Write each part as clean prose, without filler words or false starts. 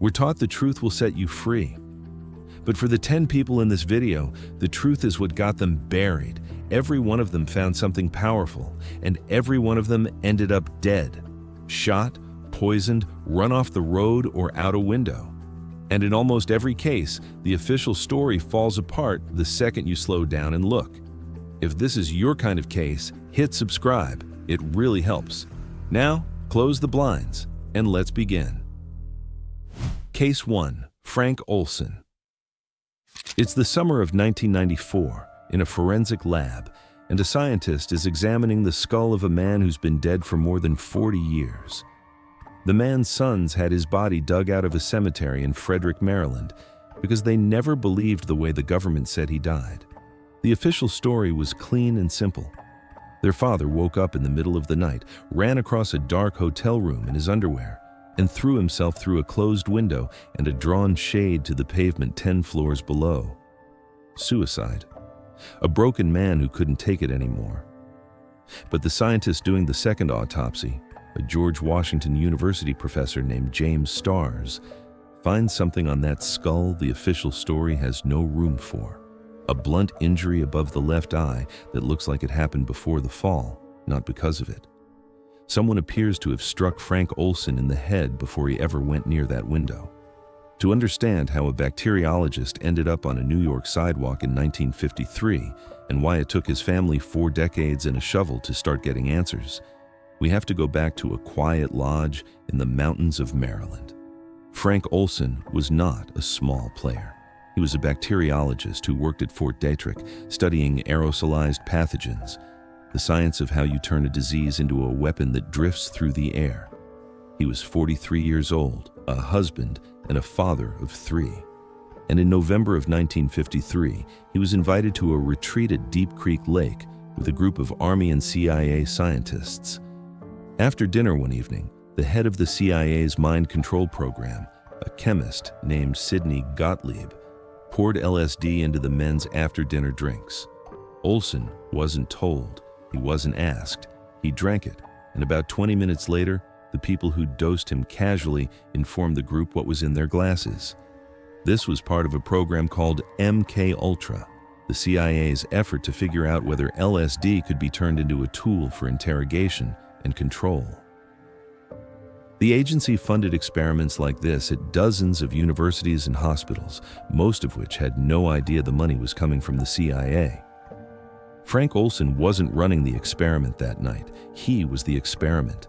We're taught the truth will set you free. But for the 10 people in this video, the truth is what got them buried. Every one of them found something powerful, and every one of them ended up dead, shot, poisoned, run off the road, or out a window. And in almost every case, the official story falls apart the second you slow down and look. If this is your kind of case, hit subscribe. It really helps. Now, close the blinds, and let's begin. Case 1. Frank Olson. It's the summer of 1994 in a forensic lab, and a scientist is examining the skull of a man who's been dead for more than 40 years. The man's sons had his body dug out of a cemetery in Frederick, Maryland, because they never believed the way the government said he died. The official story was clean and simple. Their father woke up in the middle of the night, ran across a dark hotel room in his underwear, and threw himself through a closed window and a drawn shade to the pavement 10 floors below. Suicide. A broken man who couldn't take it anymore. But the scientist doing the second autopsy, a George Washington University professor named James Starrs, finds something on that skull the official story has no room for. A blunt injury above the left eye that looks like it happened before the fall, not because of it. Someone appears to have struck Frank Olson in the head before he ever went near that window. To understand how a bacteriologist ended up on a New York sidewalk in 1953 and why it took his family 4 decades and a shovel to start getting answers, we have to go back to a quiet lodge in the mountains of Maryland. Frank Olson was not a small player. He was a bacteriologist who worked at Fort Detrick, studying aerosolized pathogens, the science of how you turn a disease into a weapon that drifts through the air. He was 43 years old, a husband, and a father of 3. And in November of 1953, he was invited to a retreat at Deep Creek Lake with a group of Army and CIA scientists. After dinner one evening, the head of the CIA's mind control program, a chemist named Sidney Gottlieb, poured LSD into the men's after-dinner drinks. Olson wasn't told. He wasn't asked. He drank it, and about 20 minutes later, the people who dosed him casually informed the group what was in their glasses. This was part of a program called MKUltra, the CIA's effort to figure out whether LSD could be turned into a tool for interrogation and control. The agency funded experiments like this at dozens of universities and hospitals, most of which had no idea the money was coming from the CIA. Frank Olson wasn't running the experiment that night. He was the experiment.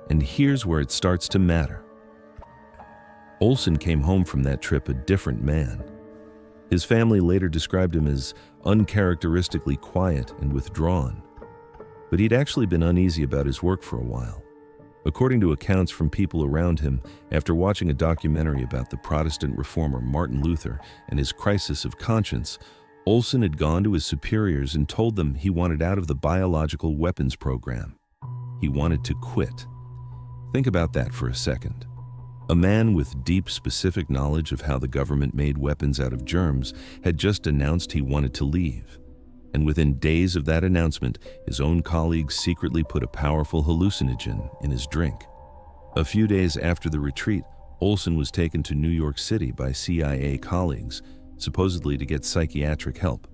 And here's where it starts to matter. Olson came home from that trip a different man. His family later described him as uncharacteristically quiet and withdrawn. But he'd actually been uneasy about his work for a while. According to accounts from people around him, after watching a documentary about the Protestant reformer Martin Luther and his crisis of conscience, Olson had gone to his superiors and told them he wanted out of the biological weapons program. He wanted to quit. Think about that for a second. A man with deep specific knowledge of how the government made weapons out of germs had just announced he wanted to leave. And within days of that announcement, his own colleagues secretly put a powerful hallucinogen in his drink. A few days after the retreat, Olson was taken to New York City by CIA colleagues, supposedly to get psychiatric help.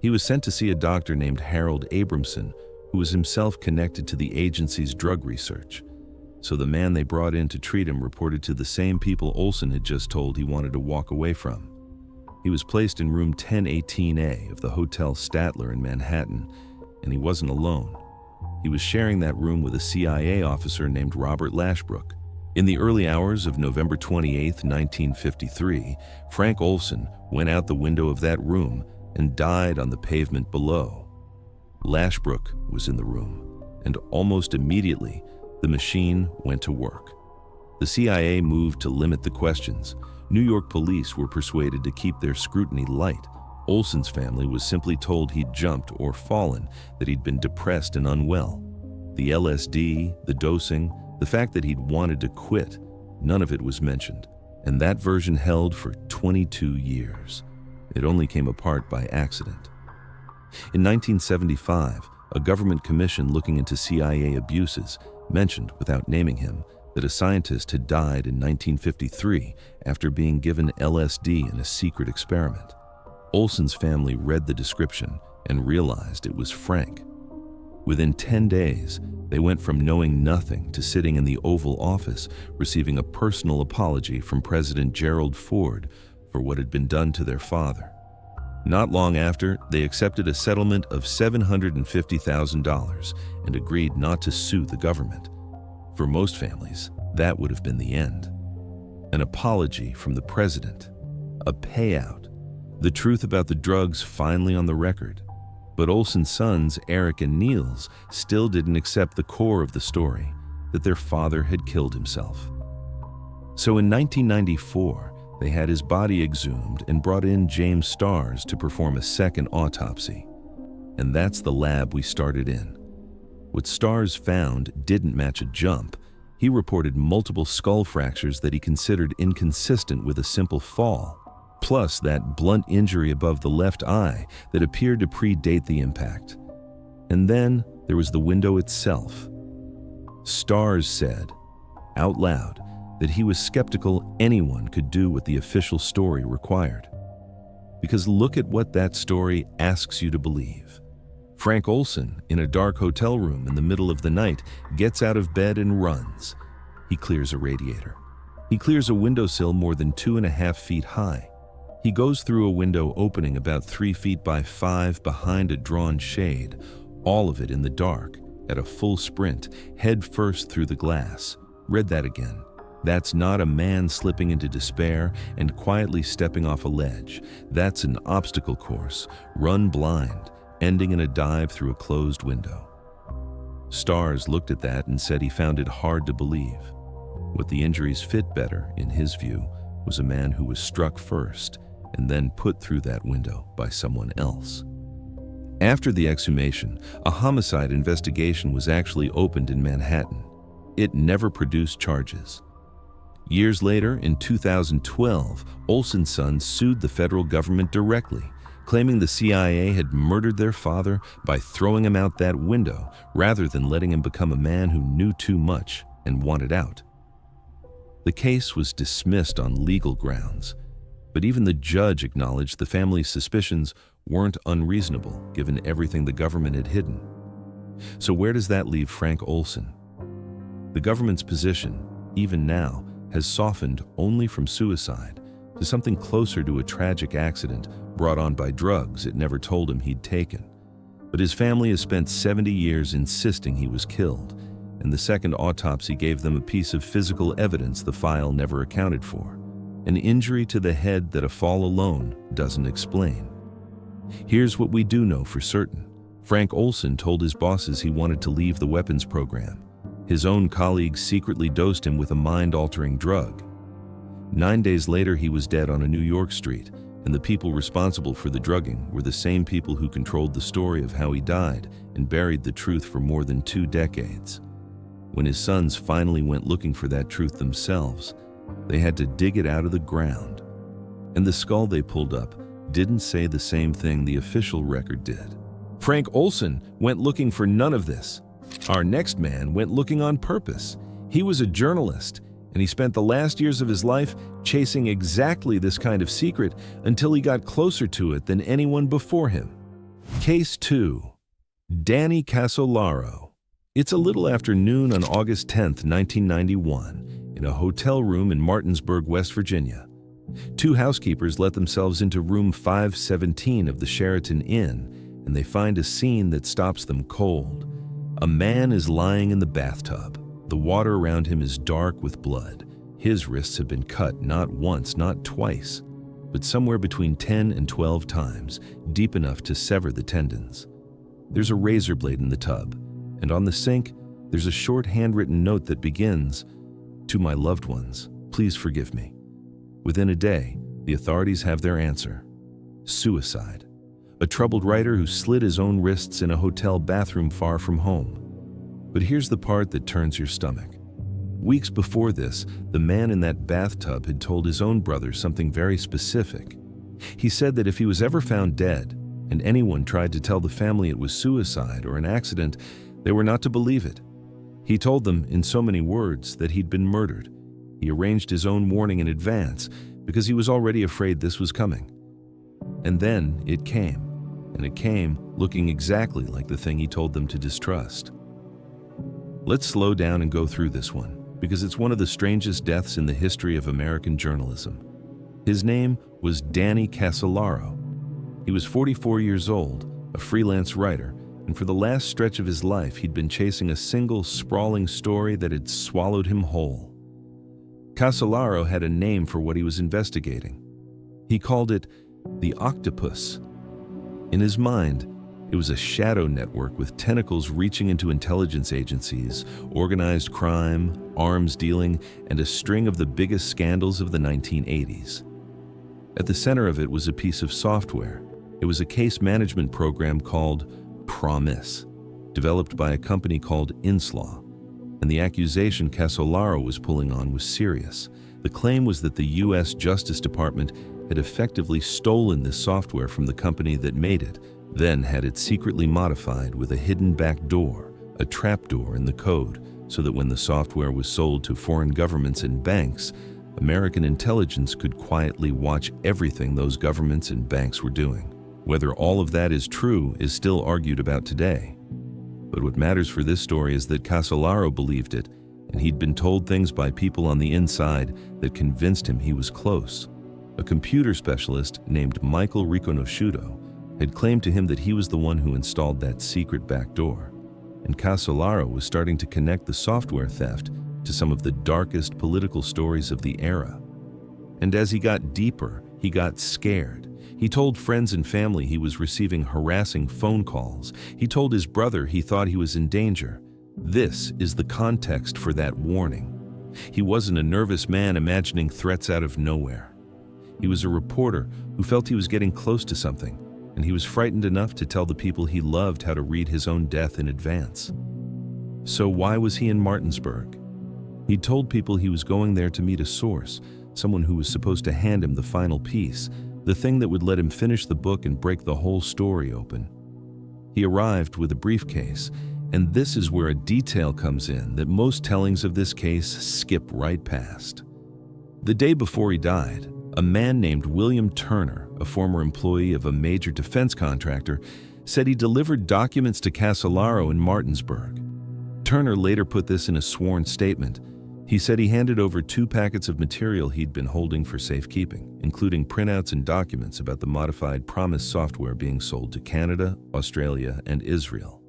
He was sent to see a doctor named Harold Abramson, who was himself connected to the agency's drug research. So the man they brought in to treat him reported to the same people Olson had just told he wanted to walk away from. He was placed in room 1018A of the Hotel Statler in Manhattan, and he wasn't alone. He was sharing that room with a CIA officer named Robert Lashbrook. In the early hours of November 28, 1953, Frank Olson went out the window of that room and died on the pavement below. Lashbrook was in the room, and almost immediately, the machine went to work. The CIA moved to limit the questions. New York police were persuaded to keep their scrutiny light. Olson's family was simply told he'd jumped or fallen, that he'd been depressed and unwell. The LSD, the dosing, the fact that he'd wanted to quit, none of it was mentioned. And that version held for 22 years. It only came apart by accident. In 1975, a government commission looking into CIA abuses mentioned, without naming him, that a scientist had died in 1953 after being given LSD in a secret experiment. Olson's family read the description and realized it was Frank. Within 10 days, they went from knowing nothing to sitting in the Oval Office, receiving a personal apology from President Gerald Ford for what had been done to their father. Not long after, they accepted a settlement of $750,000 and agreed not to sue the government. For most families, that would have been the end. An apology from the president, a payout, the truth about the drugs finally on the record. But Olson's sons, Eric and Niels, still didn't accept the core of the story, that their father had killed himself. So in 1994, they had his body exhumed and brought in James Starrs to perform a second autopsy. And that's the lab we started in. What Starrs found didn't match a jump. He reported multiple skull fractures that he considered inconsistent with a simple fall, plus that blunt injury above the left eye that appeared to predate the impact. And then there was the window itself. Starrs said, out loud, that he was skeptical anyone could do what the official story required. Because look at what that story asks you to believe. Frank Olson, in a dark hotel room in the middle of the night, gets out of bed and runs. He clears a radiator. He clears a windowsill more than 2.5 feet high. He goes through a window opening about 3 feet by 5 behind a drawn shade, all of it in the dark, at a full sprint, head first through the glass. Read that again. That's not a man slipping into despair and quietly stepping off a ledge. That's an obstacle course, run blind, ending in a dive through a closed window. Starrs looked at that and said he found it hard to believe. What the injuries fit better, in his view, was a man who was struck first and then put through that window by someone else. After the exhumation, a homicide investigation was actually opened in Manhattan. It never produced charges. Years later, in 2012, Olson's sons sued the federal government directly, claiming the CIA had murdered their father by throwing him out that window rather than letting him become a man who knew too much and wanted out. The case was dismissed on legal grounds, but even the judge acknowledged the family's suspicions weren't unreasonable given everything the government had hidden. So where does that leave Frank Olson? The government's position, even now, has softened only from suicide to something closer to a tragic accident brought on by drugs it never told him he'd taken. But his family has spent 70 years insisting he was killed, and the second autopsy gave them a piece of physical evidence the file never accounted for, an injury to the head that a fall alone doesn't explain. Here's what we do know for certain. Frank Olson told his bosses he wanted to leave the weapons program. His own colleagues secretly dosed him with a mind-altering drug. 9 days later, he was dead on a New York street, and the people responsible for the drugging were the same people who controlled the story of how he died and buried the truth for more than 2 decades. When his sons finally went looking for that truth themselves, they had to dig it out of the ground. And the skull they pulled up didn't say the same thing the official record did. Frank Olson went looking for none of this. Our next man went looking on purpose. He was a journalist, and he spent the last years of his life chasing exactly this kind of secret until he got closer to it than anyone before him. Case 2. Danny Casolaro. It's a little after noon on August 10th, 1991, in a hotel room in Martinsburg, West Virginia. 2 housekeepers let themselves into room 517 of the Sheraton Inn, and they find a scene that stops them cold. A man is lying in the bathtub. The water around him is dark with blood. His wrists have been cut not once, not twice, but somewhere between 10 and 12 times, deep enough to sever the tendons. There's a razor blade in the tub, and on the sink, there's a short handwritten note that begins, "To my loved ones, please forgive me." Within a day, the authorities have their answer. Suicide. A troubled writer who slit his own wrists in a hotel bathroom far from home. But here's the part that turns your stomach. Weeks before this, the man in that bathtub had told his own brother something very specific. He said that if he was ever found dead, and anyone tried to tell the family it was suicide or an accident, they were not to believe it. He told them in so many words that he'd been murdered. He arranged his own warning in advance because he was already afraid this was coming. And then it came, and it came looking exactly like the thing he told them to distrust. Let's slow down and go through this one, because it's one of the strangest deaths in the history of American journalism. His name was Danny Casolaro. He was 44 years old, a freelance writer, and for the last stretch of his life, he'd been chasing a single sprawling story that had swallowed him whole. Casolaro had a name for what he was investigating. He called it the Octopus. In his mind, it was a shadow network with tentacles reaching into intelligence agencies, organized crime, arms dealing, and a string of the biggest scandals of the 1980s. At the center of it was a piece of software. It was a case management program called Promise, developed by a company called Inslaw. And the accusation Casolaro was pulling on was serious. The claim was that the U.S. Justice Department had effectively stolen this software from the company that made it, then had it secretly modified with a hidden back door, a trapdoor in the code, so that when the software was sold to foreign governments and banks, American intelligence could quietly watch everything those governments and banks were doing. Whether all of that is true is still argued about today. But what matters for this story is that Casolaro believed it, and he'd been told things by people on the inside that convinced him he was close. A computer specialist named Michael Hastings had claimed to him that he was the one who installed that secret back door, and Casolaro was starting to connect the software theft to some of the darkest political stories of the era. And as he got deeper, he got scared. He told friends and family he was receiving harassing phone calls. He told his brother he thought he was in danger. This is the context for that warning. He wasn't a nervous man imagining threats out of nowhere. He was a reporter who felt he was getting close to something, and he was frightened enough to tell the people he loved how to read his own death in advance. So why was he in Martinsburg? He told people he was going there to meet a source, someone who was supposed to hand him the final piece, the thing that would let him finish the book and break the whole story open. He arrived with a briefcase, and this is where a detail comes in that most tellings of this case skip right past. The day before he died, a man named William Turner, a former employee of a major defense contractor, said he delivered documents to Casolaro in Martinsburg. Turner later put this in a sworn statement. He said he handed over 2 packets of material he'd been holding for safekeeping, including printouts and documents about the modified Promise software being sold to Canada, Australia, and Israel.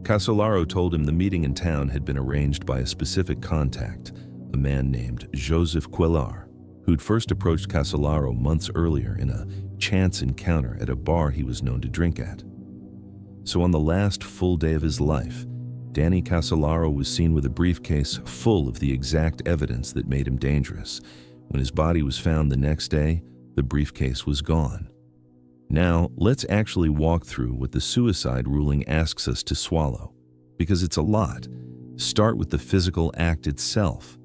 Casolaro told him the meeting in town had been arranged by a specific contact, a man named Joseph Cuellar, who'd first approached Casolaro months earlier in a chance encounter at a bar he was known to drink at. So on the last full day of his life, Danny Casolaro was seen with a briefcase full of the exact evidence that made him dangerous. When his body was found the next day, the briefcase was gone. Now, let's actually walk through what the suicide ruling asks us to swallow, because it's a lot. Start with the physical act itself.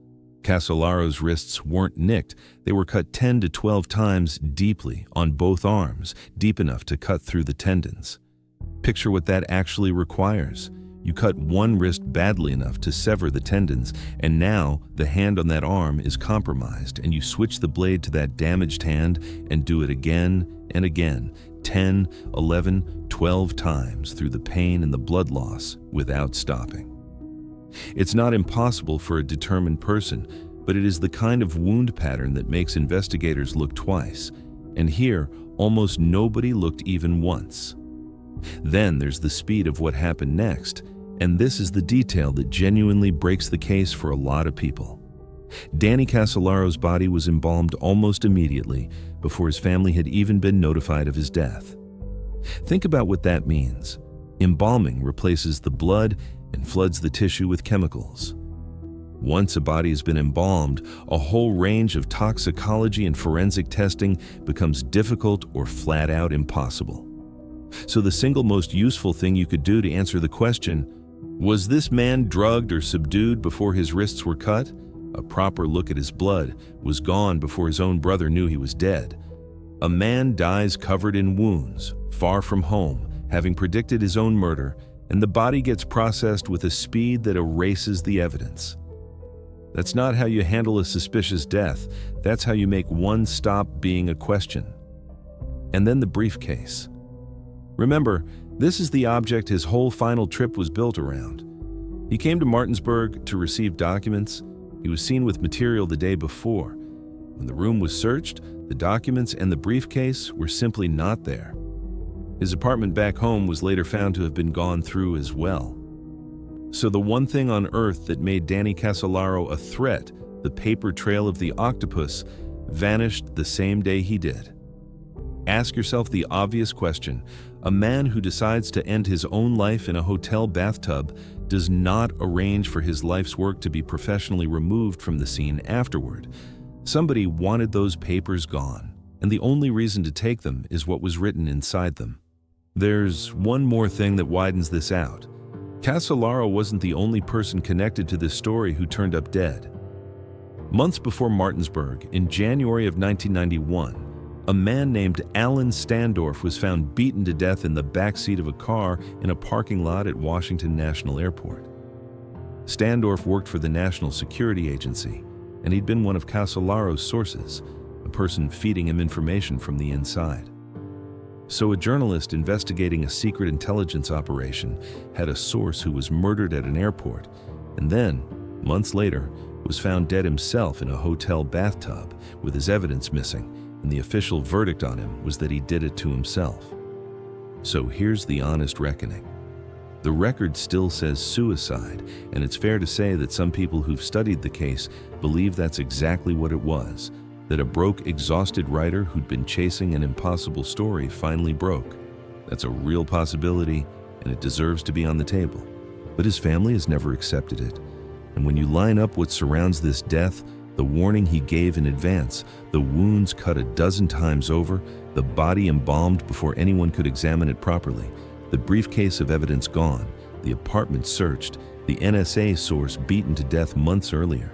Casolaro's wrists weren't nicked. They were cut 10 to 12 times deeply on both arms, deep enough to cut through the tendons. Picture what that actually requires. You cut one wrist badly enough to sever the tendons, and now the hand on that arm is compromised, and you switch the blade to that damaged hand and do it again and again, 10, 11, 12 times through the pain and the blood loss without stopping. It's not impossible for a determined person, but it is the kind of wound pattern that makes investigators look twice, and here almost nobody looked even once. Then there's the speed of what happened next, and this is the detail that genuinely breaks the case for a lot of people. Danny Casolaro's body was embalmed almost immediately before his family had even been notified of his death. Think about what that means. Embalming replaces the blood and floods the tissue with chemicals. Once a body has been embalmed, a whole range of toxicology and forensic testing becomes difficult or flat out impossible. So the single most useful thing you could do to answer the question, was this man drugged or subdued before his wrists were cut? A proper look at his blood was gone before his own brother knew he was dead. A man dies covered in wounds, far from home, having predicted his own murder, and the body gets processed with a speed that erases the evidence. That's not how you handle a suspicious death. That's how you make one stop being a question. And then the briefcase. Remember, this is the object his whole final trip was built around. He came to Martinsburg to receive documents. He was seen with material the day before. When the room was searched, the documents and the briefcase were simply not there. His apartment back home was later found to have been gone through as well. So the one thing on Earth that made Danny Casolaro a threat, the paper trail of the Octopus, vanished the same day he did. Ask yourself the obvious question. A man who decides to end his own life in a hotel bathtub does not arrange for his life's work to be professionally removed from the scene afterward. Somebody wanted those papers gone, and the only reason to take them is what was written inside them. There's one more thing that widens this out. Casolaro wasn't the only person connected to this story who turned up dead. Months before Martinsburg, in January of 1991, a man named Alan Standorf was found beaten to death in the backseat of a car in a parking lot at Washington National Airport. Standorf worked for the National Security Agency, and he'd been one of Casolaro's sources, a person feeding him information from the inside. So a journalist investigating a secret intelligence operation had a source who was murdered at an airport, and then, months later, was found dead himself in a hotel bathtub with his evidence missing, and the official verdict on him was that he did it to himself. So here's the honest reckoning. The record still says suicide, and it's fair to say that some people who've studied the case believe that's exactly what it was, that a broke, exhausted writer who'd been chasing an impossible story finally broke. That's a real possibility, and it deserves to be on the table. But his family has never accepted it. And when you line up what surrounds this death, the warning he gave in advance, the wounds cut a dozen times over, the body embalmed before anyone could examine it properly, the briefcase of evidence gone, the apartment searched, the NSA source beaten to death months earlier,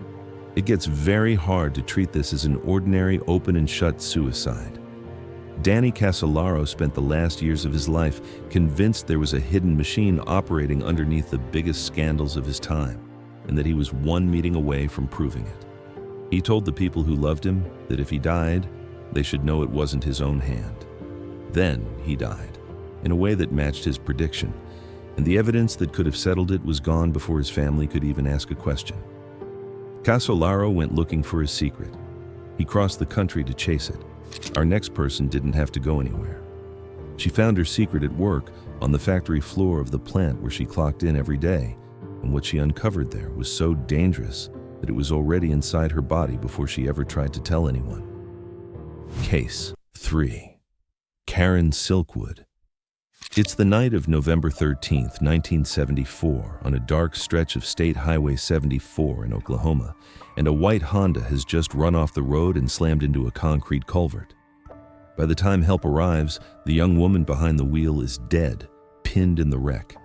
it gets very hard to treat this as an ordinary open and shut suicide. Danny Casolaro spent the last years of his life convinced there was a hidden machine operating underneath the biggest scandals of his time, and that he was one meeting away from proving it. He told the people who loved him that if he died, they should know it wasn't his own hand. Then he died, in a way that matched his prediction, and the evidence that could have settled it was gone before his family could even ask a question. Casolaro went looking for his secret. He crossed the country to chase it. Our next person didn't have to go anywhere. She found her secret at work on the factory floor of the plant where she clocked in every day, and what she uncovered there was so dangerous that it was already inside her body before she ever tried to tell anyone. Case 3. Karen Silkwood. It's the night of November 13th, 1974, on a dark stretch of State Highway 74 in Oklahoma, and a white Honda has just run off the road and slammed into a concrete culvert. By the time help arrives, the young woman behind the wheel is dead, pinned in the wreck.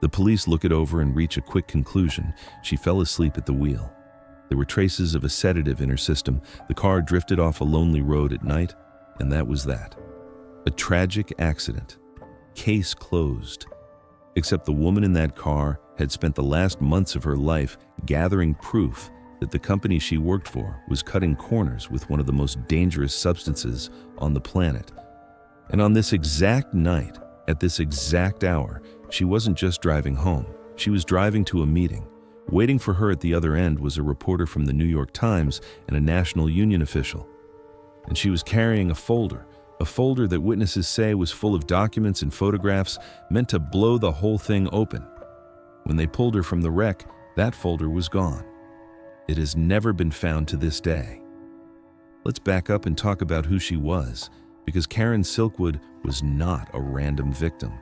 The police look it over and reach a quick conclusion. She fell asleep at the wheel. There were traces of a sedative in her system. The car drifted off a lonely road at night, and that was that. A tragic accident. Case closed. Except the woman in that car had spent the last months of her life gathering proof that the company she worked for was cutting corners with one of the most dangerous substances on the planet. And on this exact night, at this exact hour, she wasn't just driving home. She was driving to a meeting. Waiting for her at the other end was a reporter from the New York Times and a national union official. And she was carrying a folder that witnesses say was full of documents and photographs meant to blow the whole thing open. When they pulled her from the wreck, that folder was gone. It has never been found to this day. Let's back up and talk about who she was, because Karen Silkwood was not a random victim.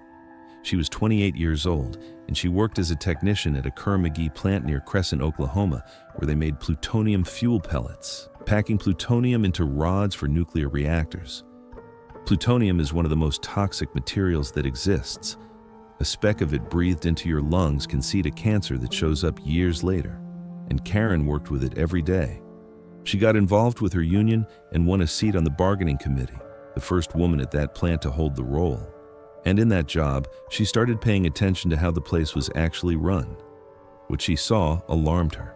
She was 28 years old, and she worked as a technician at a Kerr-McGee plant near Crescent, Oklahoma, where they made plutonium fuel pellets, packing plutonium into rods for nuclear reactors. Plutonium is one of the most toxic materials that exists. A speck of it breathed into your lungs can seed a cancer that shows up years later, and Karen worked with it every day. She got involved with her union and won a seat on the bargaining committee, the first woman at that plant to hold the role. And in that job, she started paying attention to how the place was actually run. What she saw alarmed her.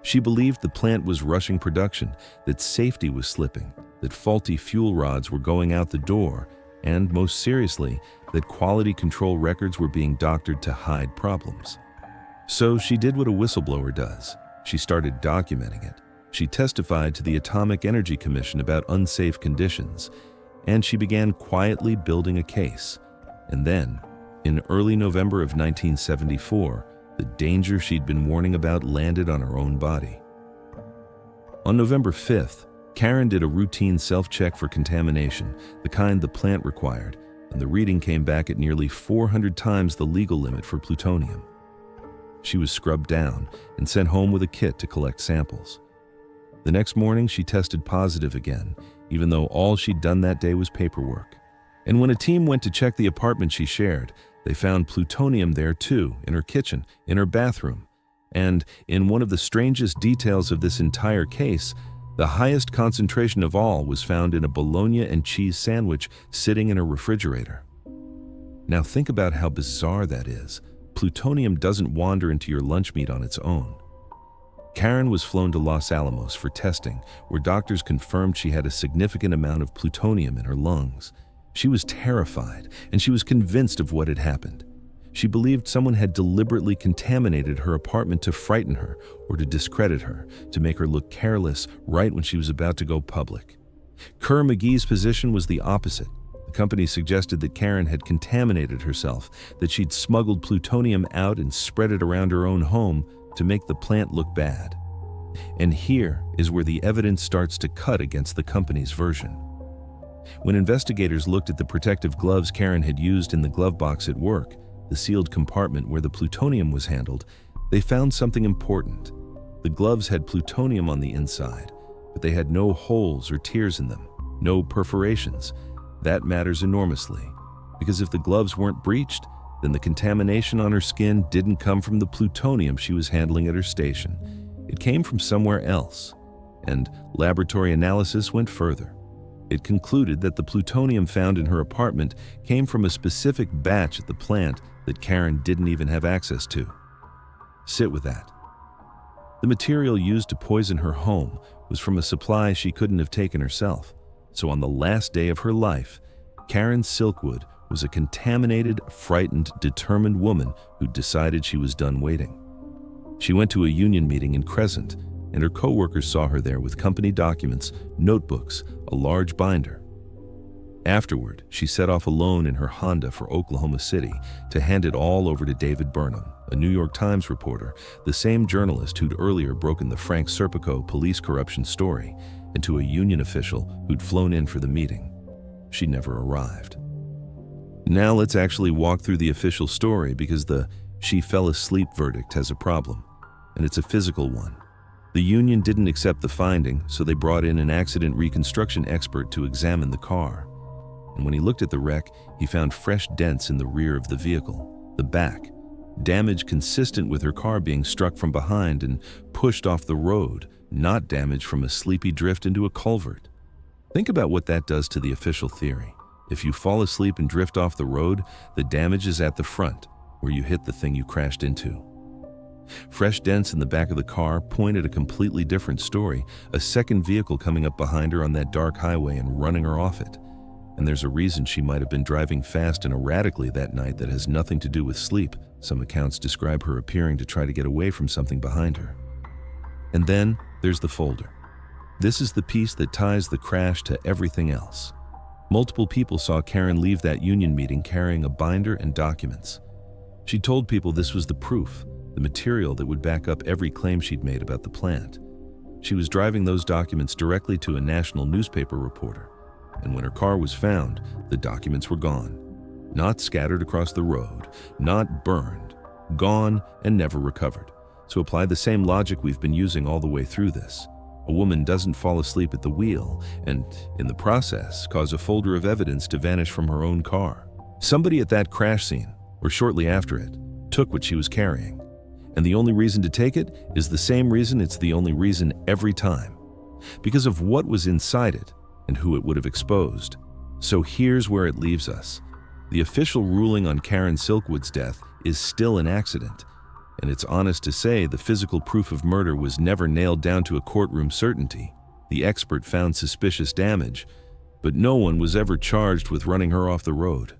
She believed the plant was rushing production, that safety was slipping, that faulty fuel rods were going out the door, and, most seriously, that quality control records were being doctored to hide problems. So she did what a whistleblower does. She started documenting it. She testified to the Atomic Energy Commission about unsafe conditions, and she began quietly building a case. And then, in early November of 1974, the danger she'd been warning about landed on her own body. On November 5th, Karen did a routine self-check for contamination, the kind the plant required, and the reading came back at nearly 400 times the legal limit for plutonium. She was scrubbed down and sent home with a kit to collect samples. The next morning, she tested positive again, even though all she'd done that day was paperwork. And when a team went to check the apartment she shared, they found plutonium there too, in her kitchen, in her bathroom. And in one of the strangest details of this entire case, the highest concentration of all was found in a bologna and cheese sandwich sitting in a refrigerator. Now think about how bizarre that is. Plutonium doesn't wander into your lunch meat on its own. Karen was flown to Los Alamos for testing, where doctors confirmed she had a significant amount of plutonium in her lungs. She was terrified, and she was convinced of what had happened. She believed someone had deliberately contaminated her apartment to frighten her or to discredit her, to make her look careless right when she was about to go public. Kerr McGee's position was the opposite. The company suggested that Karen had contaminated herself, that she'd smuggled plutonium out and spread it around her own home to make the plant look bad. And here is where the evidence starts to cut against the company's version. When investigators looked at the protective gloves Karen had used in the glove box at work, the sealed compartment where the plutonium was handled, they found something important. The gloves had plutonium on the inside, but they had no holes or tears in them, no perforations. That matters enormously, because if the gloves weren't breached, then the contamination on her skin didn't come from the plutonium she was handling at her station. It came from somewhere else, and laboratory analysis went further. It concluded that the plutonium found in her apartment came from a specific batch at the plant that Karen didn't even have access to. Sit with that. The material used to poison her home was from a supply she couldn't have taken herself. So on the last day of her life, Karen Silkwood was a contaminated, frightened, determined woman who decided she was done waiting. She went to a union meeting in Crescent, and her co-workers saw her there with company documents, notebooks, a large binder. Afterward, she set off alone in her Honda for Oklahoma City to hand it all over to David Burnham, a New York Times reporter, the same journalist who'd earlier broken the Frank Serpico police corruption story, and to a union official who'd flown in for the meeting. She never arrived. Now let's actually walk through the official story, because the "she fell asleep" verdict has a problem, and it's a physical one. The union didn't accept the finding, so they brought in an accident reconstruction expert to examine the car. And when he looked at the wreck, he found fresh dents in the rear of the vehicle, the back, damage consistent with her car being struck from behind and pushed off the road, not damage from a sleepy drift into a culvert. Think about what that does to the official theory. If you fall asleep and drift off the road, the damage is at the front, where you hit the thing you crashed into. Fresh dents in the back of the car point at a completely different story, a second vehicle coming up behind her on that dark highway and running her off it. And there's a reason she might have been driving fast and erratically that night that has nothing to do with sleep. Some accounts describe her appearing to try to get away from something behind her. And then there's the folder. This is the piece that ties the crash to everything else. Multiple people saw Karen leave that union meeting carrying a binder and documents. She told people this was the proof, the material that would back up every claim she'd made about the plant. She was driving those documents directly to a national newspaper reporter, and when her car was found, the documents were gone. Not scattered across the road, not burned, gone and never recovered. So apply the same logic we've been using all the way through this. A woman doesn't fall asleep at the wheel and, in the process, cause a folder of evidence to vanish from her own car. Somebody at that crash scene, or shortly after it, took what she was carrying. And the only reason to take it is the same reason it's the only reason every time. Because of what was inside it and who it would have exposed. So here's where it leaves us. The official ruling on Karen Silkwood's death is still an accident, and it's honest to say the physical proof of murder was never nailed down to a courtroom certainty. The expert found suspicious damage, but no one was ever charged with running her off the road.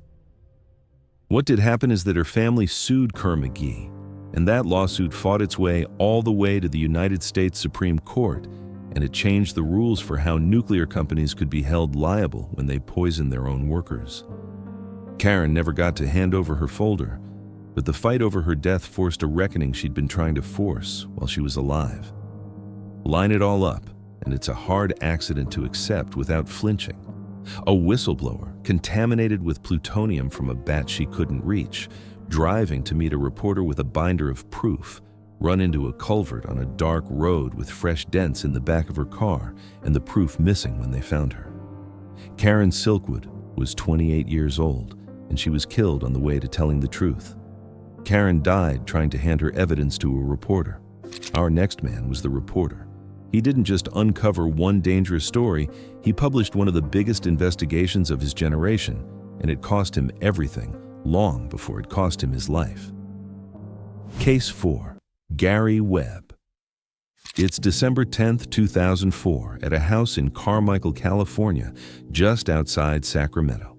What did happen is that her family sued Kerr McGee, and that lawsuit fought its way all the way to the United States Supreme Court, and it changed the rules for how nuclear companies could be held liable when they poisoned their own workers. Karen never got to hand over her folder, but the fight over her death forced a reckoning she'd been trying to force while she was alive. Line it all up, and it's a hard accident to accept without flinching. A whistleblower, contaminated with plutonium from a bat she couldn't reach, driving to meet a reporter with a binder of proof, run into a culvert on a dark road with fresh dents in the back of her car and the proof missing when they found her. Karen Silkwood was 28 years old, and she was killed on the way to telling the truth. Karen died trying to hand her evidence to a reporter. Our next man was the reporter. He didn't just uncover one dangerous story, he published one of the biggest investigations of his generation, and it cost him everything, long before it cost him his life. Case 4. Gary Webb. It's December 10th, 2004, at a house in Carmichael, California, just outside Sacramento.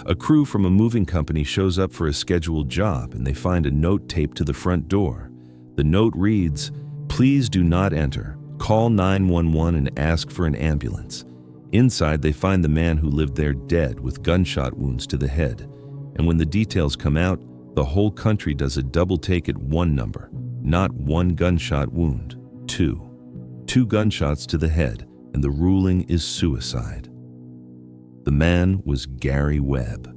A crew from a moving company shows up for a scheduled job, and they find a note taped to the front door. The note reads, "Please do not enter. Call 911 and ask for an ambulance." Inside, they find the man who lived there dead with gunshot wounds to the head. And when the details come out, the whole country does a double take at one number. Not one gunshot wound, two. 2 gunshots to the head, and the ruling is suicide. The man was Gary Webb.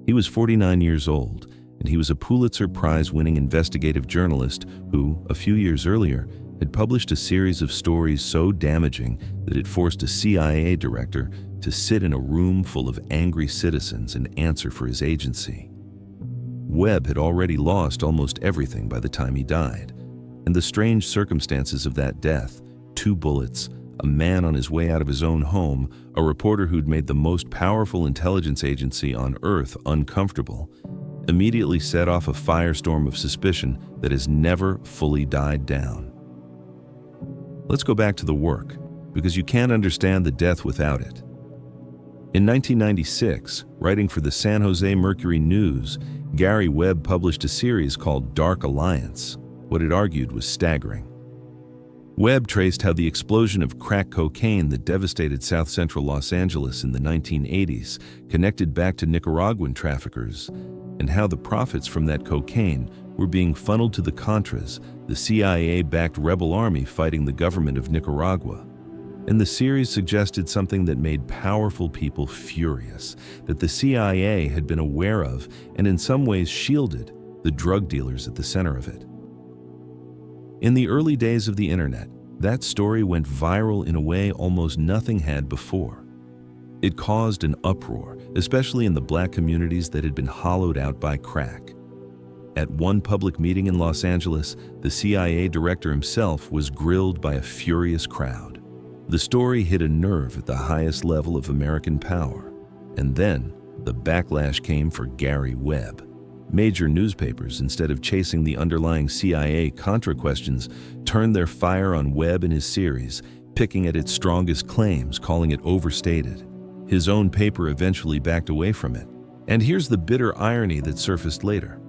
He was 49 years old, and he was a Pulitzer Prize-winning investigative journalist who, a few years earlier, had published a series of stories so damaging that it forced a CIA director to sit in a room full of angry citizens and answer for his agency. Webb had already lost almost everything by the time he died, and the strange circumstances of that death, 2 bullets, a man on his way out of his own home, a reporter who'd made the most powerful intelligence agency on Earth uncomfortable, immediately set off a firestorm of suspicion that has never fully died down. Let's go back to the work, because you can't understand the death without it. In 1996, writing for the San Jose Mercury News, Gary Webb published a series called Dark Alliance. What it argued was staggering. Webb traced how the explosion of crack cocaine that devastated south-central Los Angeles in the 1980s connected back to Nicaraguan traffickers, and how the profits from that cocaine were being funneled to the Contras, the CIA-backed rebel army fighting the government of Nicaragua. And the series suggested something that made powerful people furious, that the CIA had been aware of and in some ways shielded the drug dealers at the center of it. In the early days of the internet, that story went viral in a way almost nothing had before. It caused an uproar, especially in the black communities that had been hollowed out by crack. At one public meeting in Los Angeles, the CIA director himself was grilled by a furious crowd. The story hit a nerve at the highest level of American power. And then, the backlash came for Gary Webb. Major newspapers, instead of chasing the underlying CIA Contra questions, turned their fire on Webb and his series, picking at its strongest claims, calling it overstated. His own paper eventually backed away from it. And here's the bitter irony that surfaced later.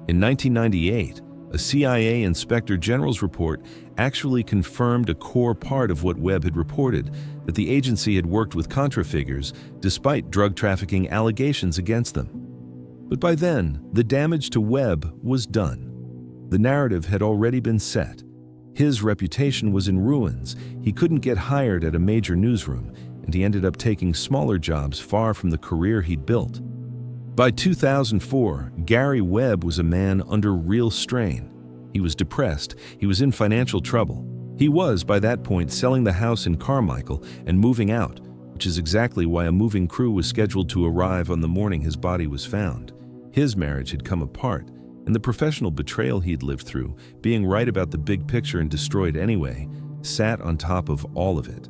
In 1998, a CIA Inspector General's report actually confirmed a core part of what Webb had reported, that the agency had worked with Contra figures despite drug trafficking allegations against them. But by then, the damage to Webb was done. The narrative had already been set. His reputation was in ruins. He couldn't get hired at a major newsroom, and he ended up taking smaller jobs far from the career he'd built. By 2004, Gary Webb was a man under real strain. He was depressed. He was in financial trouble. He was, by that point, selling the house in Carmichael and moving out, which is exactly why a moving crew was scheduled to arrive on the morning his body was found. His marriage had come apart, and the professional betrayal he'd lived through, being right about the big picture and destroyed anyway, sat on top of all of it.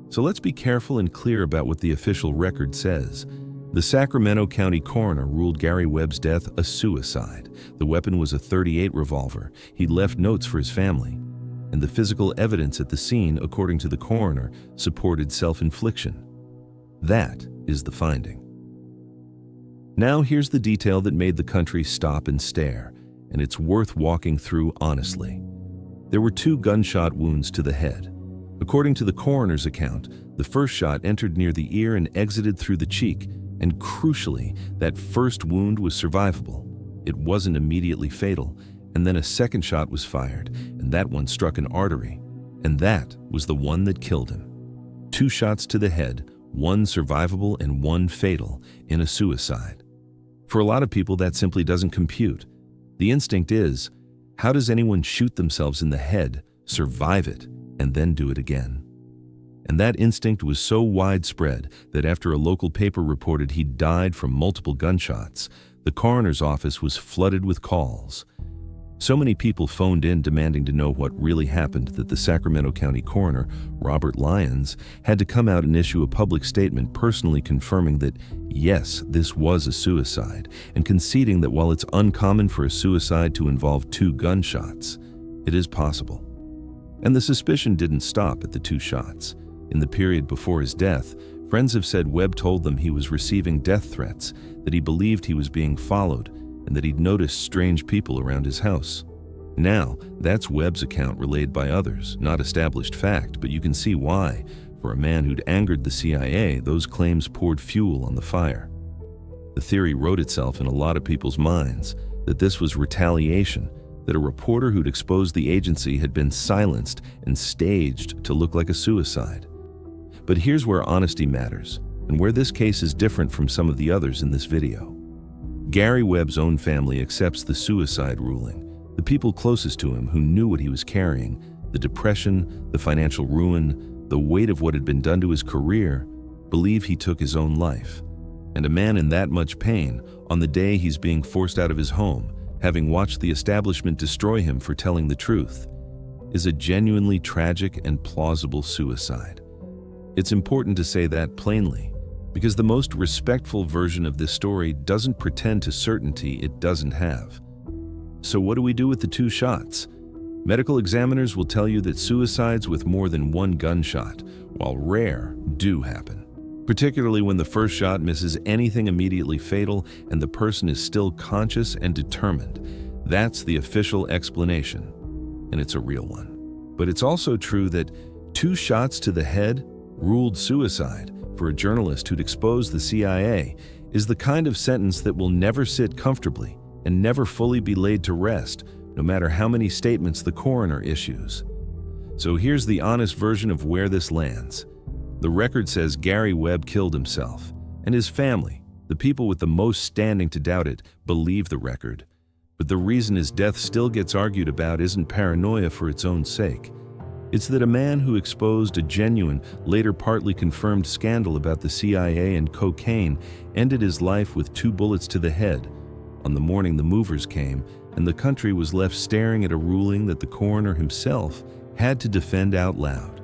So let's be careful and clear about what the official record says. The Sacramento County coroner ruled Gary Webb's death a suicide. The weapon was a .38 revolver. He'd left notes for his family. And the physical evidence at the scene, according to the coroner, supported self-infliction. That is the finding. Now here's the detail that made the country stop and stare, and it's worth walking through honestly. There were 2 gunshot wounds to the head. According to the coroner's account, the first shot entered near the ear and exited through the cheek, and crucially, that first wound was survivable. It wasn't immediately fatal, and then a second shot was fired, and that one struck an artery, and that was the one that killed him. 2 shots to the head, 1 survivable and 1 fatal, in a suicide. For a lot of people, that simply doesn't compute. The instinct is, how does anyone shoot themselves in the head, survive it, and then do it again? And that instinct was so widespread that after a local paper reported he'd died from multiple gunshots, the coroner's office was flooded with calls. So many people phoned in demanding to know what really happened that the Sacramento County coroner, Robert Lyons, had to come out and issue a public statement personally confirming that, yes, this was a suicide, and conceding that while it's uncommon for a suicide to involve 2 gunshots, it is possible. And the suspicion didn't stop at the 2 shots. In the period before his death, friends have said Webb told them he was receiving death threats, that he believed he was being followed, and that he'd noticed strange people around his house. Now, that's Webb's account relayed by others, not established fact, but you can see why. For a man who'd angered the CIA, those claims poured fuel on the fire. The theory wrote itself in a lot of people's minds, that this was retaliation, that a reporter who'd exposed the agency had been silenced and staged to look like a suicide. But here's where honesty matters, and where this case is different from some of the others in this video. Gary Webb's own family accepts the suicide ruling. The people closest to him who knew what he was carrying, the depression, the financial ruin, the weight of what had been done to his career, believe he took his own life. And a man in that much pain, on the day he's being forced out of his home, having watched the establishment destroy him for telling the truth, is a genuinely tragic and plausible suicide. It's important to say that plainly, because the most respectful version of this story doesn't pretend to certainty it doesn't have. So what do we do with the 2 shots? Medical examiners will tell you that suicides with more than 1 gunshot, while rare, do happen. Particularly when the first shot misses anything immediately fatal and the person is still conscious and determined. That's the official explanation, and it's a real one. But it's also true that 2 shots to the head, ruled suicide, for a journalist who'd exposed the CIA, is the kind of sentence that will never sit comfortably and never fully be laid to rest, no matter how many statements the coroner issues. So here's the honest version of where this lands. The record says Gary Webb killed himself, and his family, the people with the most standing to doubt it, believe the record. But the reason his death still gets argued about isn't paranoia for its own sake. It's that a man who exposed a genuine, later partly confirmed scandal about the CIA and cocaine ended his life with 2 bullets to the head on the morning the movers came, and the country was left staring at a ruling that the coroner himself had to defend out loud.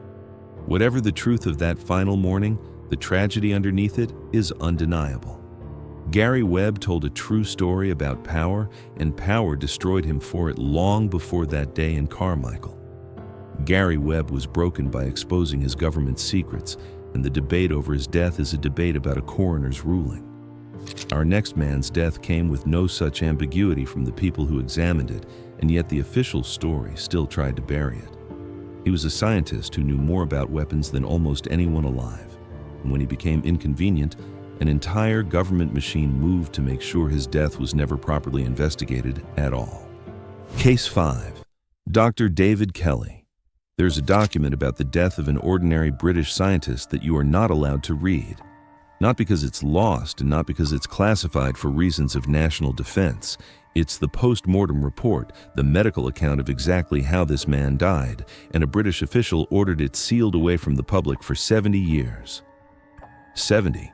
Whatever the truth of that final morning, the tragedy underneath it is undeniable. Gary Webb told a true story about power, and power destroyed him for it long before that day in Carmichael. Gary Webb was broken by exposing his government's secrets, and the debate over his death is a debate about a coroner's ruling. Our next man's death came with no such ambiguity from the people who examined it, and yet the official story still tried to bury it. He was a scientist who knew more about weapons than almost anyone alive, and when he became inconvenient, an entire government machine moved to make sure his death was never properly investigated at all. Case 5. Dr. David Kelly. There's a document about the death of an ordinary British scientist that you are not allowed to read. Not because it's lost and not because it's classified for reasons of national defense. It's the post-mortem report, the medical account of exactly how this man died, and a British official ordered it sealed away from the public for 70 years. 70.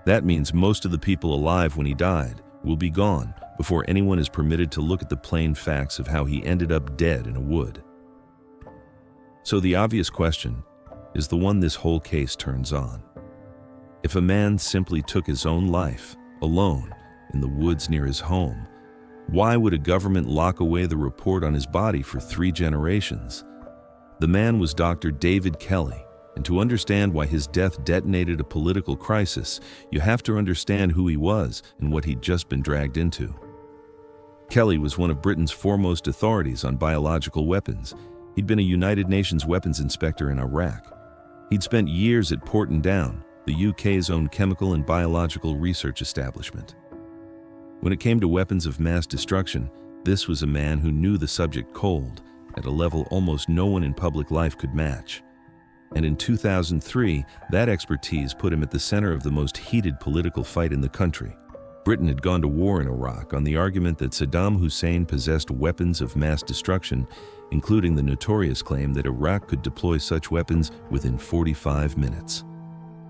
That means most of the people alive when he died will be gone before anyone is permitted to look at the plain facts of how he ended up dead in a wood. So the obvious question is the one this whole case turns on. If a man simply took his own life, alone, in the woods near his home, why would a government lock away the report on his body for 3 generations? The man was Dr. David Kelly, and to understand why his death detonated a political crisis, you have to understand who he was and what he'd just been dragged into. Kelly was one of Britain's foremost authorities on biological weapons. He'd been a United Nations weapons inspector in Iraq. He'd spent years at Porton Down, the UK's own chemical and biological research establishment. When it came to weapons of mass destruction, this was a man who knew the subject cold, at a level almost no one in public life could match. And in 2003, that expertise put him at the center of the most heated political fight in the country. Britain had gone to war in Iraq on the argument that Saddam Hussein possessed weapons of mass destruction, including the notorious claim that Iraq could deploy such weapons within 45 minutes.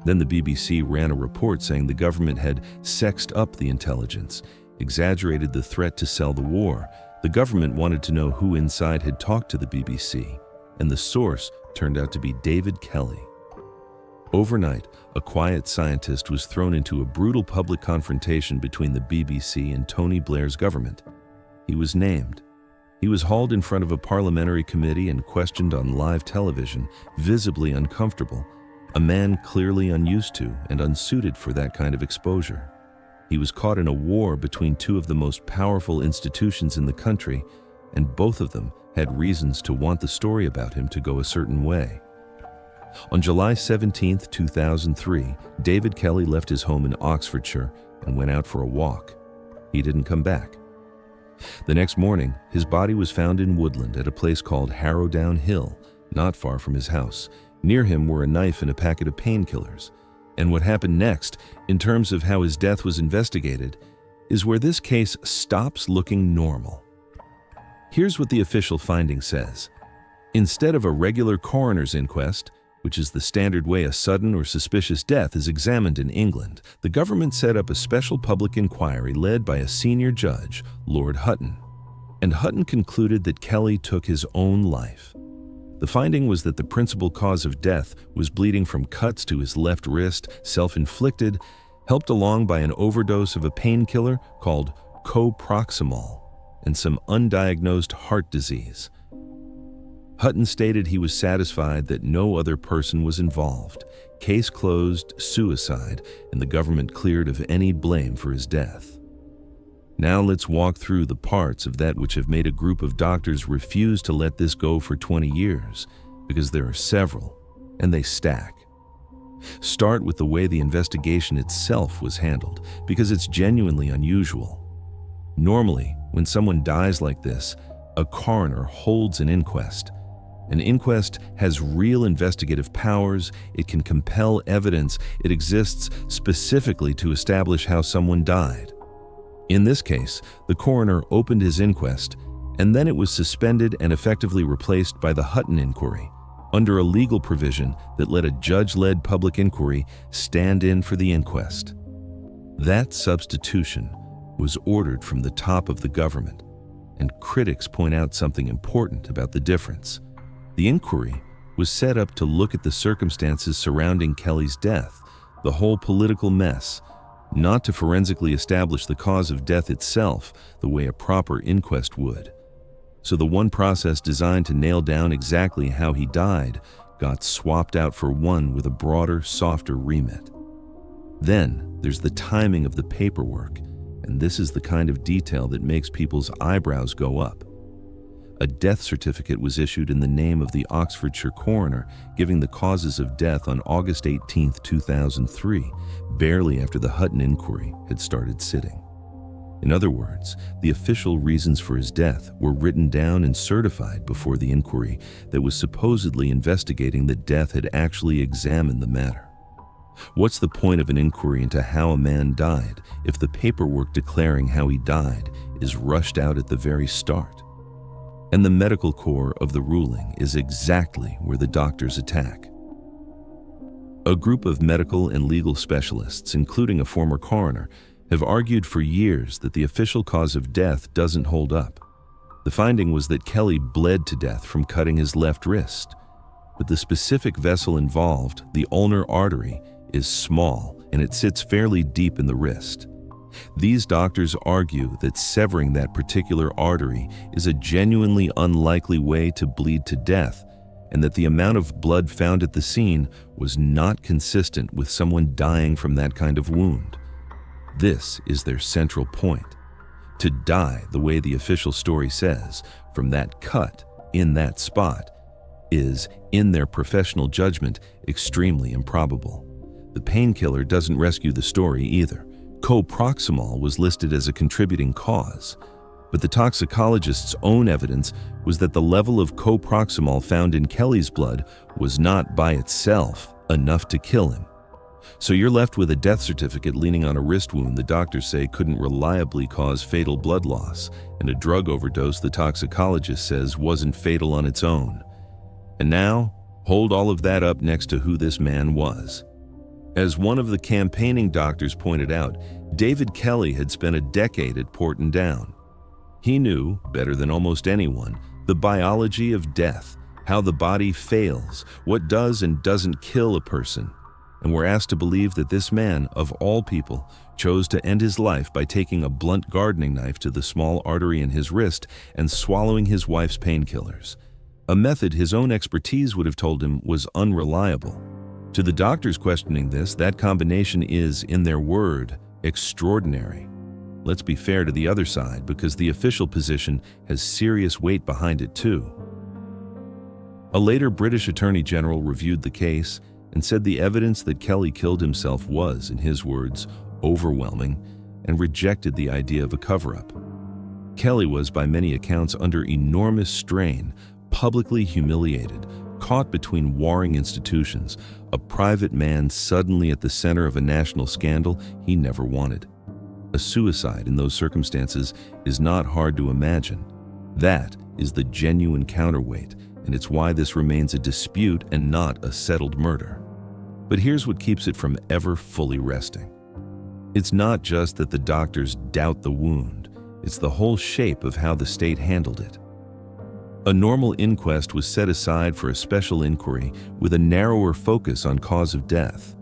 Then the BBC ran a report saying the government had sexed up the intelligence, exaggerated the threat to sell the war. The government wanted to know who inside had talked to the BBC, and the source turned out to be David Kelly. Overnight, a quiet scientist was thrown into a brutal public confrontation between the BBC and Tony Blair's government. He was named. He was hauled in front of a parliamentary committee and questioned on live television, visibly uncomfortable, a man clearly unused to and unsuited for that kind of exposure. He was caught in a war between 2 of the most powerful institutions in the country, and both of them had reasons to want the story about him to go a certain way. On July 17, 2003, David Kelly left his home in Oxfordshire and went out for a walk. He didn't come back. The next morning, his body was found in woodland at a place called Harrowdown Hill, not far from his house. Near him were a knife and a packet of painkillers. And what happened next, in terms of how his death was investigated, is where this case stops looking normal. Here's what the official finding says. Instead of a regular coroner's inquest, which is the standard way a sudden or suspicious death is examined in England, the government set up a special public inquiry led by a senior judge, Lord Hutton. And Hutton concluded that Kelly took his own life. The finding was that the principal cause of death was bleeding from cuts to his left wrist, self-inflicted, helped along by an overdose of a painkiller called coproximol, and some undiagnosed heart disease. Hutton stated he was satisfied that no other person was involved. Case closed, suicide, and the government cleared of any blame for his death. Now let's walk through the parts of that which have made a group of doctors refuse to let this go for 20 years, because there are several, and they stack. Start with the way the investigation itself was handled, because it's genuinely unusual. Normally, when someone dies like this, a coroner holds an inquest. An inquest has real investigative powers, it can compel evidence, it exists specifically to establish how someone died. In this case, the coroner opened his inquest, and then it was suspended and effectively replaced by the Hutton inquiry, under a legal provision that let a judge-led public inquiry stand in for the inquest. That substitution was ordered from the top of the government, and critics point out something important about the difference. The inquiry was set up to look at the circumstances surrounding Kelly's death, the whole political mess, not to forensically establish the cause of death itself the way a proper inquest would. So the one process designed to nail down exactly how he died got swapped out for one with a broader, softer remit. Then there's the timing of the paperwork, and this is the kind of detail that makes people's eyebrows go up. A death certificate was issued in the name of the Oxfordshire coroner, giving the causes of death on August 18, 2003, barely after the Hutton inquiry had started sitting. In other words, the official reasons for his death were written down and certified before the inquiry that was supposedly investigating that death had actually examined the matter. What's the point of an inquiry into how a man died if the paperwork declaring how he died is rushed out at the very start? And the medical core of the ruling is exactly where the doctors attack. A group of medical and legal specialists, including a former coroner, have argued for years that the official cause of death doesn't hold up. The finding was that Kelly bled to death from cutting his left wrist, but the specific vessel involved, the ulnar artery, is small and it sits fairly deep in the wrist. These doctors argue that severing that particular artery is a genuinely unlikely way to bleed to death, and that the amount of blood found at the scene was not consistent with someone dying from that kind of wound. This is their central point. To die the way the official story says, from that cut, in that spot, is, in their professional judgment, extremely improbable. The painkiller doesn't rescue the story either. Coproximol was listed as a contributing cause, but the toxicologist's own evidence was that the level of coproximol found in Kelly's blood was not by itself enough to kill him. So you're left with a death certificate leaning on a wrist wound the doctors say couldn't reliably cause fatal blood loss, and a drug overdose the toxicologist says wasn't fatal on its own. And now, hold all of that up next to who this man was. As one of the campaigning doctors pointed out, David Kelly had spent a decade at Porton Down. He knew, better than almost anyone, the biology of death, how the body fails, what does and doesn't kill a person, and were asked to believe that this man, of all people, chose to end his life by taking a blunt gardening knife to the small artery in his wrist and swallowing his wife's painkillers, a method his own expertise would have told him was unreliable. To the doctors questioning this, that combination is, in their word, extraordinary. Let's be fair to the other side, because the official position has serious weight behind it too. A later British Attorney General reviewed the case and said the evidence that Kelly killed himself was, in his words, overwhelming, and rejected the idea of a cover-up. Kelly was, by many accounts, under enormous strain, publicly humiliated, caught between warring institutions, a private man suddenly at the center of a national scandal he never wanted. A suicide in those circumstances is not hard to imagine. That is the genuine counterweight, and it's why this remains a dispute and not a settled murder. But here's what keeps it from ever fully resting. It's not just that the doctors doubt the wound, it's the whole shape of how the state handled it. A normal inquest was set aside for a special inquiry with a narrower focus on cause of death.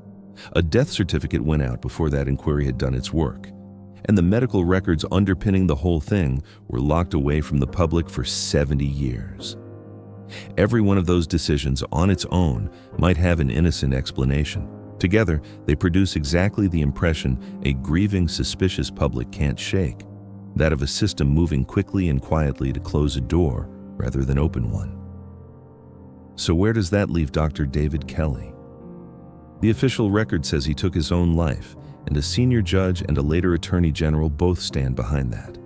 A death certificate went out before that inquiry had done its work, and the medical records underpinning the whole thing were locked away from the public for 70 years. Every one of those decisions on its own might have an innocent explanation. Together, they produce exactly the impression a grieving, suspicious public can't shake, that of a system moving quickly and quietly to close a door rather than open one. So where does that leave Dr. David Kelly? The official record says he took his own life, and a senior judge and a later attorney general both stand behind that.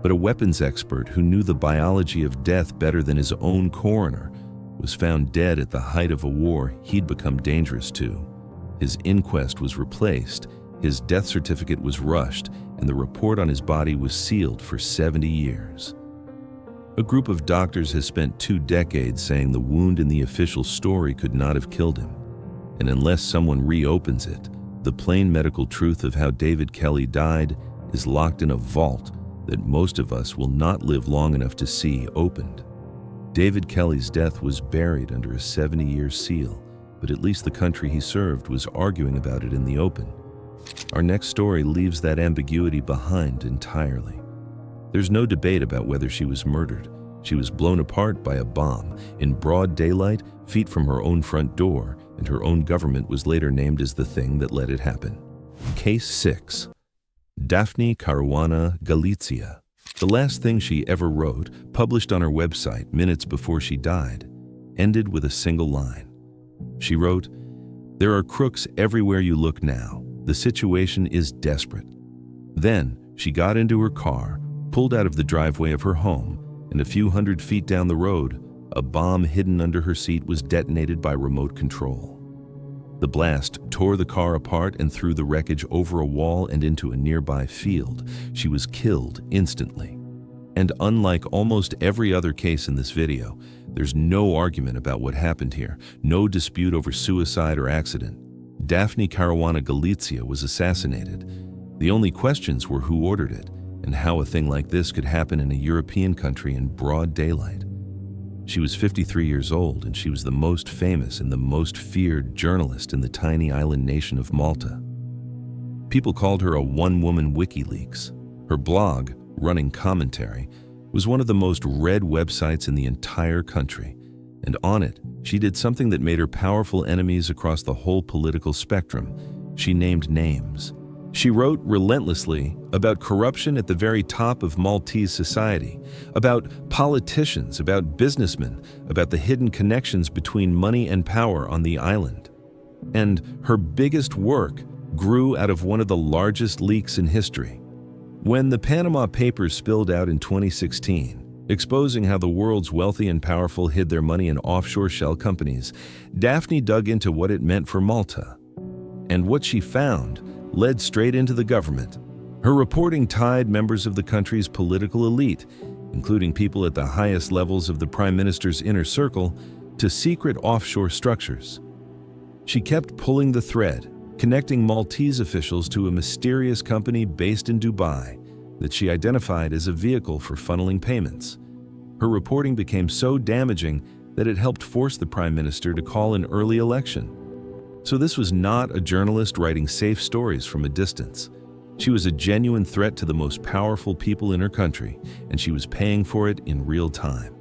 But a weapons expert who knew the biology of death better than his own coroner was found dead at the height of a war he'd become dangerous to. His inquest was replaced, his death certificate was rushed, and the report on his body was sealed for 70 years. A group of doctors has spent 2 decades saying the wound in the official story could not have killed him, and unless someone reopens it, the plain medical truth of how David Kelly died is locked in a vault that most of us will not live long enough to see opened. David Kelly's death was buried under a 70-year seal, but at least the country he served was arguing about it in the open. Our next story leaves that ambiguity behind entirely. There's no debate about whether she was murdered. She was blown apart by a bomb in broad daylight, feet from her own front door, and her own government was later named as the thing that let it happen. Case 6. Daphne Caruana Galizia. The last thing she ever wrote, published on her website minutes before she died, ended with a single line. She wrote, "There are crooks everywhere you look now. The situation is desperate." Then she got into her car, pulled out of the driveway of her home, and a few hundred feet down the road, a bomb hidden under her seat was detonated by remote control. The blast tore the car apart and threw the wreckage over a wall and into a nearby field. She was killed instantly. And unlike almost every other case in this video, there's no argument about what happened here, no dispute over suicide or accident. Daphne Caruana Galizia was assassinated. The only questions were who ordered it, and how a thing like this could happen in a European country in broad daylight. She was 53 years old, and she was the most famous and the most feared journalist in the tiny island nation of Malta. People called her a one-woman WikiLeaks. Her blog, Running Commentary, was one of the most read websites in the entire country, and on it, she did something that made her powerful enemies across the whole political spectrum. She named names. She wrote relentlessly about corruption at the very top of Maltese society, about politicians, about businessmen, about the hidden connections between money and power on the island. And her biggest work grew out of one of the largest leaks in history. When the Panama Papers spilled out in 2016, exposing how the world's wealthy and powerful hid their money in offshore shell companies, Daphne dug into what it meant for Malta. And what she found led straight into the government. Her reporting tied members of the country's political elite, including people at the highest levels of the Prime Minister's inner circle, to secret offshore structures. She kept pulling the thread, connecting Maltese officials to a mysterious company based in Dubai that she identified as a vehicle for funneling payments. Her reporting became so damaging that it helped force the Prime Minister to call an early election. So this was not a journalist writing safe stories from a distance. She was a genuine threat to the most powerful people in her country, and she was paying for it in real time.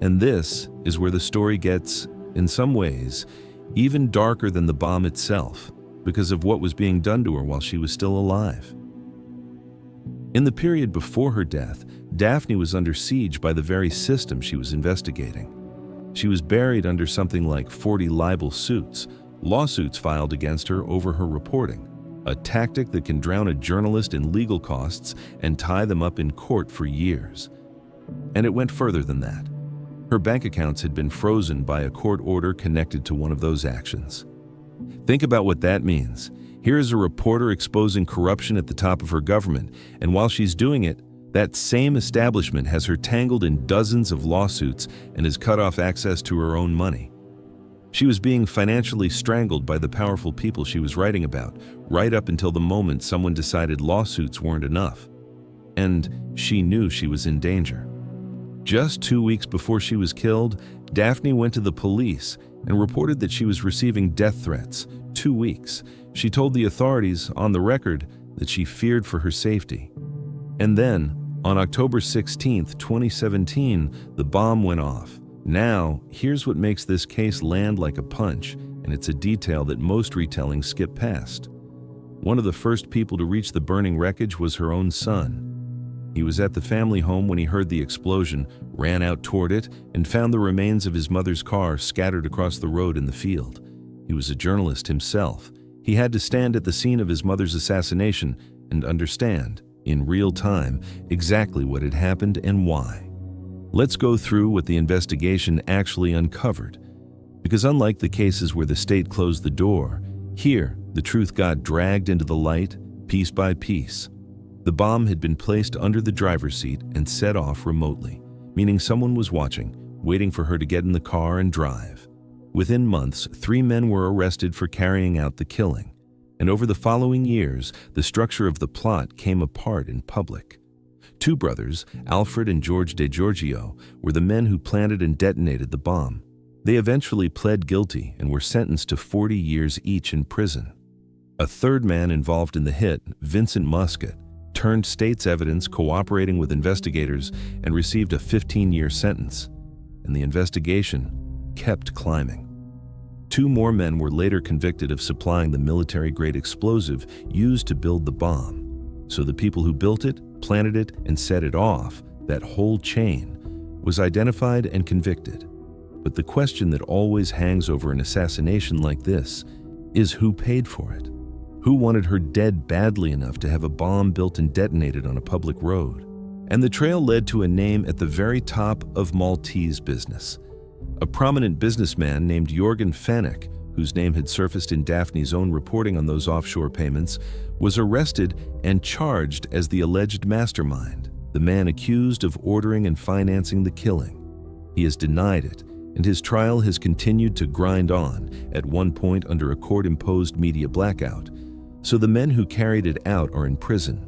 And this is where the story gets, in some ways, even darker than the bomb itself, because of what was being done to her while she was still alive. In the period before her death, Daphne was under siege by the very system she was investigating. She was buried under something like 40 libel suits, lawsuits filed against her over her reporting, a tactic that can drown a journalist in legal costs and tie them up in court for years. And it went further than that. Her bank accounts had been frozen by a court order connected to one of those actions. Think about what that means. Here is a reporter exposing corruption at the top of her government, and while she's doing it, that same establishment has her tangled in dozens of lawsuits and has cut off access to her own money. She was being financially strangled by the powerful people she was writing about, right up until the moment someone decided lawsuits weren't enough. And she knew she was in danger. Just 2 weeks before she was killed, Daphne went to the police and reported that she was receiving death threats. 2 weeks. She told the authorities, on the record, that she feared for her safety. And then, on October 16, 2017, the bomb went off. Now, here's what makes this case land like a punch, and it's a detail that most retellings skip past. One of the first people to reach the burning wreckage was her own son. He was at the family home when he heard the explosion, ran out toward it, and found the remains of his mother's car scattered across the road in the field. He was a journalist himself. He had to stand at the scene of his mother's assassination and understand, in real time, exactly what had happened and why. Let's go through what the investigation actually uncovered. Because unlike the cases where the state closed the door, here, the truth got dragged into the light, piece by piece. The bomb had been placed under the driver's seat and set off remotely, meaning someone was watching, waiting for her to get in the car and drive. Within months, 3 men were arrested for carrying out the killing. And over the following years, the structure of the plot came apart in public. 2 brothers, Alfred and George De Giorgio, were the men who planted and detonated the bomb. They eventually pled guilty and were sentenced to 40 years each in prison. A 3rd man involved in the hit, Vincent Muscat, turned state's evidence cooperating with investigators and received a 15-year sentence. And the investigation kept climbing. 2 more men were later convicted of supplying the military-grade explosive used to build the bomb. So the people who built it, planted it, and set it off, that whole chain, was identified and convicted. But the question that always hangs over an assassination like this is who paid for it? Who wanted her dead badly enough to have a bomb built and detonated on a public road? And the trail led to a name at the very top of Maltese business. A prominent businessman named Jorgen Fenech, whose name had surfaced in Daphne's own reporting on those offshore payments, was arrested and charged as the alleged mastermind, the man accused of ordering and financing the killing. He has denied it, and his trial has continued to grind on, at one point under a court-imposed media blackout. So the men who carried it out are in prison.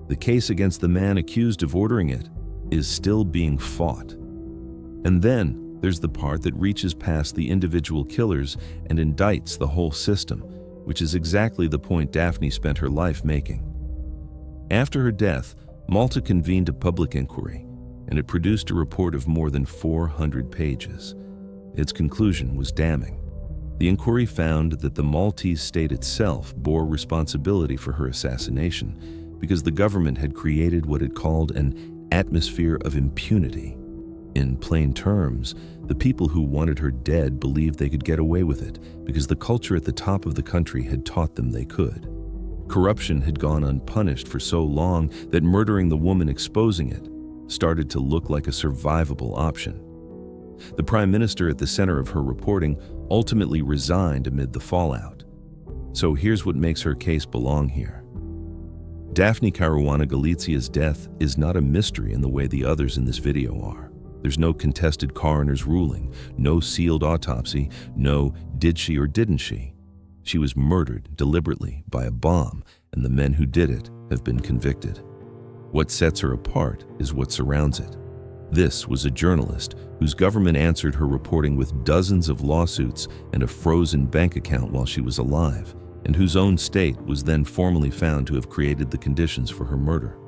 The case against the man accused of ordering it is still being fought. And then there's the part that reaches past the individual killers and indicts the whole system, which is exactly the point Daphne spent her life making. After her death, Malta convened a public inquiry, and it produced a report of more than 400 pages. Its conclusion was damning. The inquiry found that the Maltese state itself bore responsibility for her assassination because the government had created what it called an atmosphere of impunity. In plain terms, the people who wanted her dead believed they could get away with it because the culture at the top of the country had taught them they could. Corruption had gone unpunished for so long that murdering the woman exposing it started to look like a survivable option. The Prime Minister at the center of her reporting ultimately resigned amid the fallout. So here's what makes her case belong here. Daphne Caruana Galizia's death is not a mystery in the way the others in this video are. There's no contested coroner's ruling, no sealed autopsy, no did she or didn't she. She was murdered deliberately by a bomb, and the men who did it have been convicted. What sets her apart is what surrounds it. This was a journalist whose government answered her reporting with dozens of lawsuits and a frozen bank account while she was alive, and whose own state was then formally found to have created the conditions for her murder.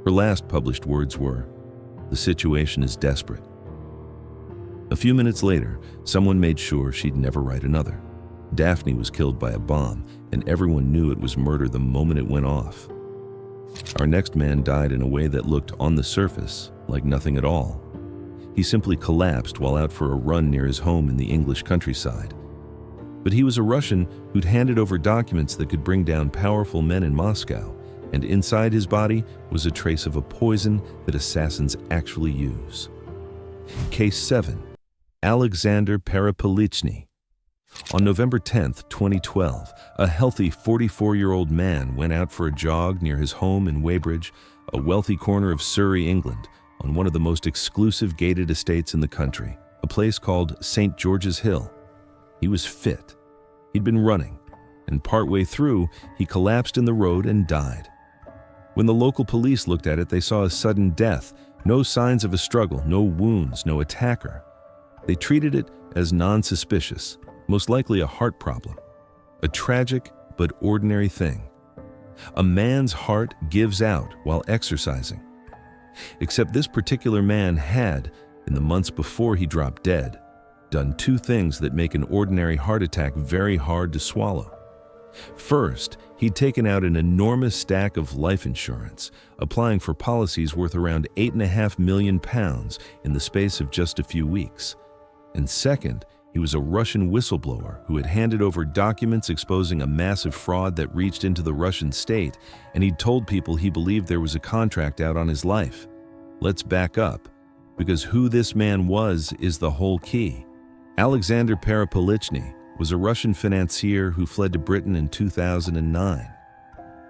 Her last published words were, "The situation is desperate." A few minutes later, someone made sure she'd never write another. Daphne was killed by a bomb, and everyone knew it was murder the moment it went off. Our next man died in a way that looked, on the surface, like nothing at all. He simply collapsed while out for a run near his home in the English countryside. But he was a Russian who'd handed over documents that could bring down powerful men in Moscow, and inside his body was a trace of a poison that assassins actually use. Case 7. Alexander Perepilichny. On November 10, 2012, a healthy 44-year-old man went out for a jog near his home in Weybridge, a wealthy corner of Surrey, England, on one of the most exclusive gated estates in the country, a place called St. George's Hill. He was fit. He'd been running, and partway through, he collapsed in the road and died. When the local police looked at it, they saw a sudden death, no signs of a struggle, no wounds, no attacker. They treated it as non-suspicious, most likely a heart problem. A tragic but ordinary thing. A man's heart gives out while exercising. Except this particular man had, in the months before he dropped dead, done two things that make an ordinary heart attack very hard to swallow. First, he'd taken out an enormous stack of life insurance, applying for policies worth around £8.5 million in the space of just a few weeks. And second, he was a Russian whistleblower who had handed over documents exposing a massive fraud that reached into the Russian state, and he'd told people he believed there was a contract out on his life. Let's back up, because who this man was is the whole key. Alexander Perepilichny was a Russian financier who fled to Britain in 2009.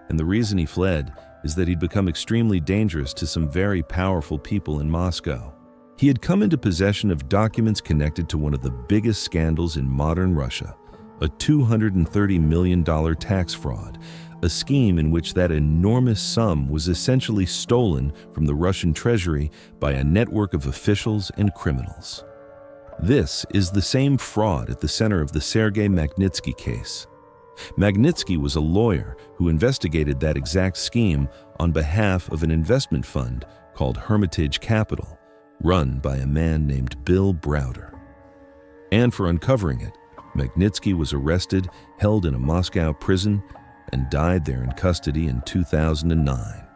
And the reason he fled is that he'd become extremely dangerous to some very powerful people in Moscow. He had come into possession of documents connected to one of the biggest scandals in modern Russia, a $230 million tax fraud, a scheme in which that enormous sum was essentially stolen from the Russian treasury by a network of officials and criminals. This is the same fraud at the center of the Sergei Magnitsky case. Magnitsky was a lawyer who investigated that exact scheme on behalf of an investment fund called Hermitage Capital, run by a man named Bill Browder. And for uncovering it, Magnitsky was arrested, held in a Moscow prison, and died there in custody in 2009.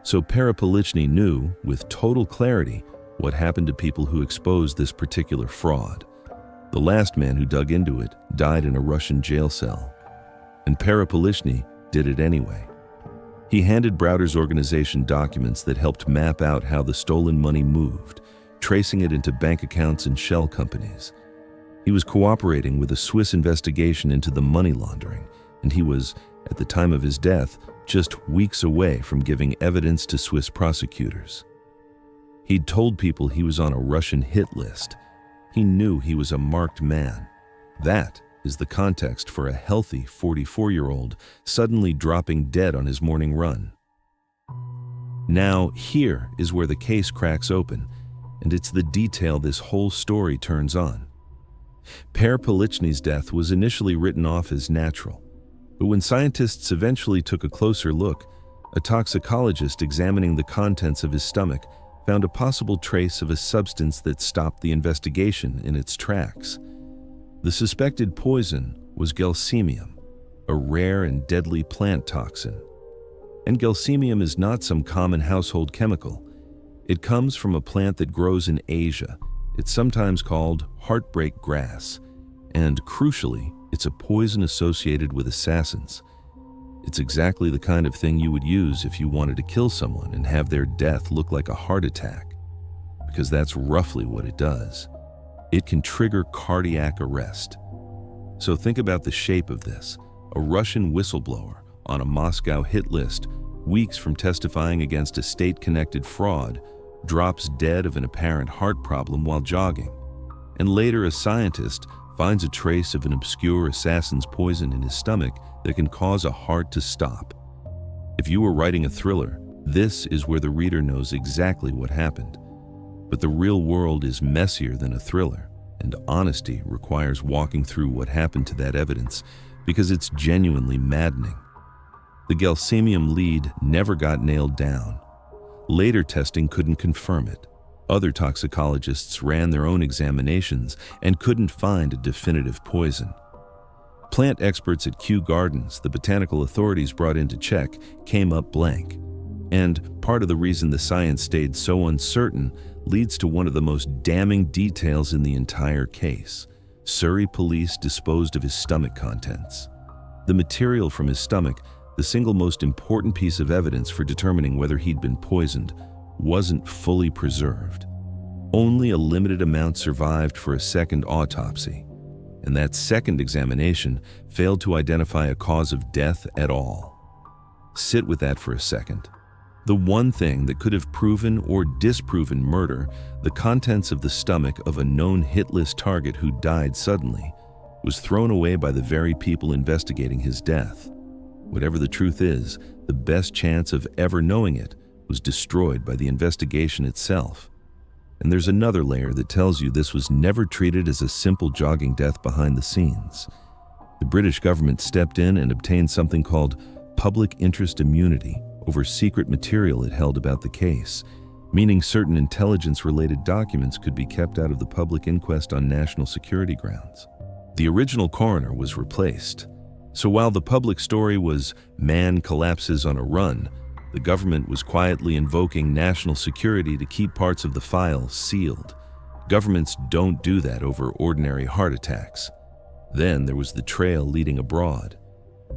So Perepilichny knew, with total clarity, what happened to people who exposed this particular fraud. The last man who dug into it died in a Russian jail cell. And Perepilichny did it anyway. He handed Browder's organization documents that helped map out how the stolen money moved, tracing it into bank accounts and shell companies. He was cooperating with a Swiss investigation into the money laundering, and he was, at the time of his death, just weeks away from giving evidence to Swiss prosecutors. He'd told people he was on a Russian hit list. He knew he was a marked man. That is the context for a healthy 44-year-old suddenly dropping dead on his morning run. Now, here is where the case cracks open, and it's the detail this whole story turns on. Perepilichny's death was initially written off as natural, But when scientists eventually took a closer look, a toxicologist examining the contents of his stomach found a possible trace of a substance that stopped the investigation in its tracks. The suspected poison was gelsemium, a rare and deadly plant toxin. And gelsemium is not some common household chemical. It comes from a plant that grows in Asia. It's sometimes called heartbreak grass, and crucially, it's a poison associated with assassins. It's exactly the kind of thing you would use if you wanted to kill someone and have their death look like a heart attack, because that's roughly what it does. It can trigger cardiac arrest. So think about the shape of this: a Russian whistleblower on a Moscow hit list, weeks from testifying against a state-connected fraud, drops dead of an apparent heart problem while jogging. And later, a scientist finds a trace of an obscure assassin's poison in his stomach that can cause a heart to stop. If you were writing a thriller, this is where the reader knows exactly what happened. But the real world is messier than a thriller, and honesty requires walking through what happened to that evidence, because it's genuinely maddening. The gelsemium lead never got nailed down. Later testing couldn't confirm it. Other toxicologists ran their own examinations and couldn't find a definitive poison. Plant experts at Kew Gardens, the botanical authorities brought in to check, came up blank. And part of the reason the science stayed so uncertain leads to one of the most damning details in the entire case. Surrey police disposed of his stomach contents. The material from his stomach, the single most important piece of evidence for determining whether he'd been poisoned, wasn't fully preserved. Only a limited amount survived for a second autopsy, and that second examination failed to identify a cause of death at all. Sit with that for a second. The one thing that could have proven or disproven murder, the contents of the stomach of a known hit list target who died suddenly, was thrown away by the very people investigating his death. Whatever the truth is, the best chance of ever knowing it was destroyed by the investigation itself. And there's another layer that tells you this was never treated as a simple jogging death behind the scenes. The British government stepped in and obtained something called public interest immunity over secret material it held about the case, meaning certain intelligence-related documents could be kept out of the public inquest on national security grounds. The original coroner was replaced. So while the public story was man collapses on a run, the government was quietly invoking national security to keep parts of the file sealed. Governments don't do that over ordinary heart attacks. Then there was the trail leading abroad.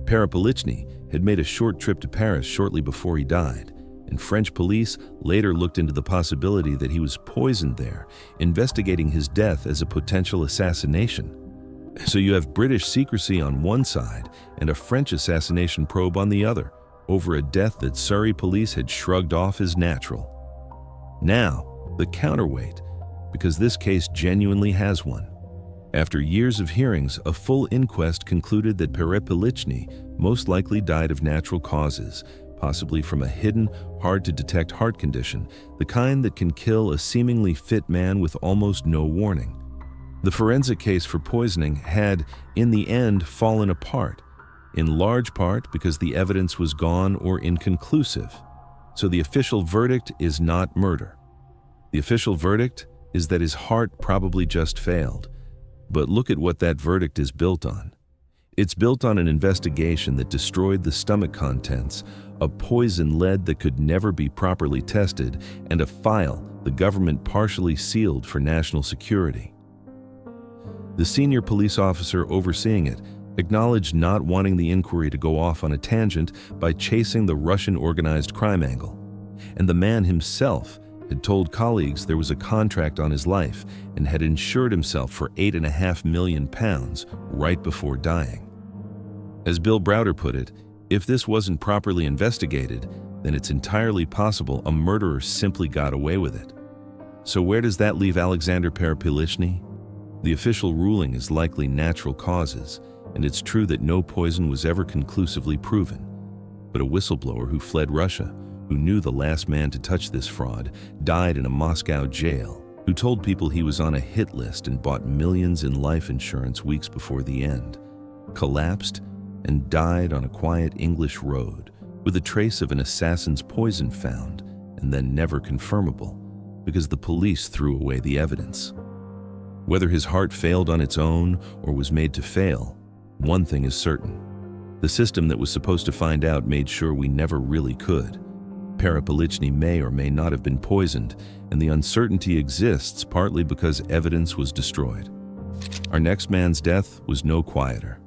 Perepilichny had made a short trip to Paris shortly before he died, and French police later looked into the possibility that he was poisoned there, investigating his death as a potential assassination. So you have British secrecy on one side and a French assassination probe on the other, over a death that Surrey police had shrugged off as natural. Now, the counterweight, because this case genuinely has one. After years of hearings, a full inquest concluded that Perepilichny most likely died of natural causes, possibly from a hidden, hard-to-detect heart condition, the kind that can kill a seemingly fit man with almost no warning. The forensic case for poisoning had, in the end, fallen apart, in large part because the evidence was gone or inconclusive. So the official verdict is not murder. The official verdict is that his heart probably just failed. But look at what that verdict is built on. It's built on an investigation that destroyed the stomach contents, a poison lead that could never be properly tested, and a file the government partially sealed for national security. The senior police officer overseeing it acknowledged not wanting the inquiry to go off on a tangent by chasing the Russian organized crime angle. And the man himself had told colleagues there was a contract on his life and had insured himself for £8.5 million right before dying. As Bill Browder put it, if this wasn't properly investigated, then it's entirely possible a murderer simply got away with it. So where does that leave Alexander Perepilichny? The official ruling is likely natural causes, and it's true that no poison was ever conclusively proven. But a whistleblower who fled Russia, who knew the last man to touch this fraud, died in a Moscow jail, who told people he was on a hit list and bought millions in life insurance weeks before the end, collapsed, and died on a quiet English road with a trace of an assassin's poison found and then never confirmable because the police threw away the evidence. Whether his heart failed on its own or was made to fail, one thing is certain. The system that was supposed to find out made sure we never really could. Perepilichny may or may not have been poisoned, and the uncertainty exists partly because evidence was destroyed. Our next man's death was no quieter.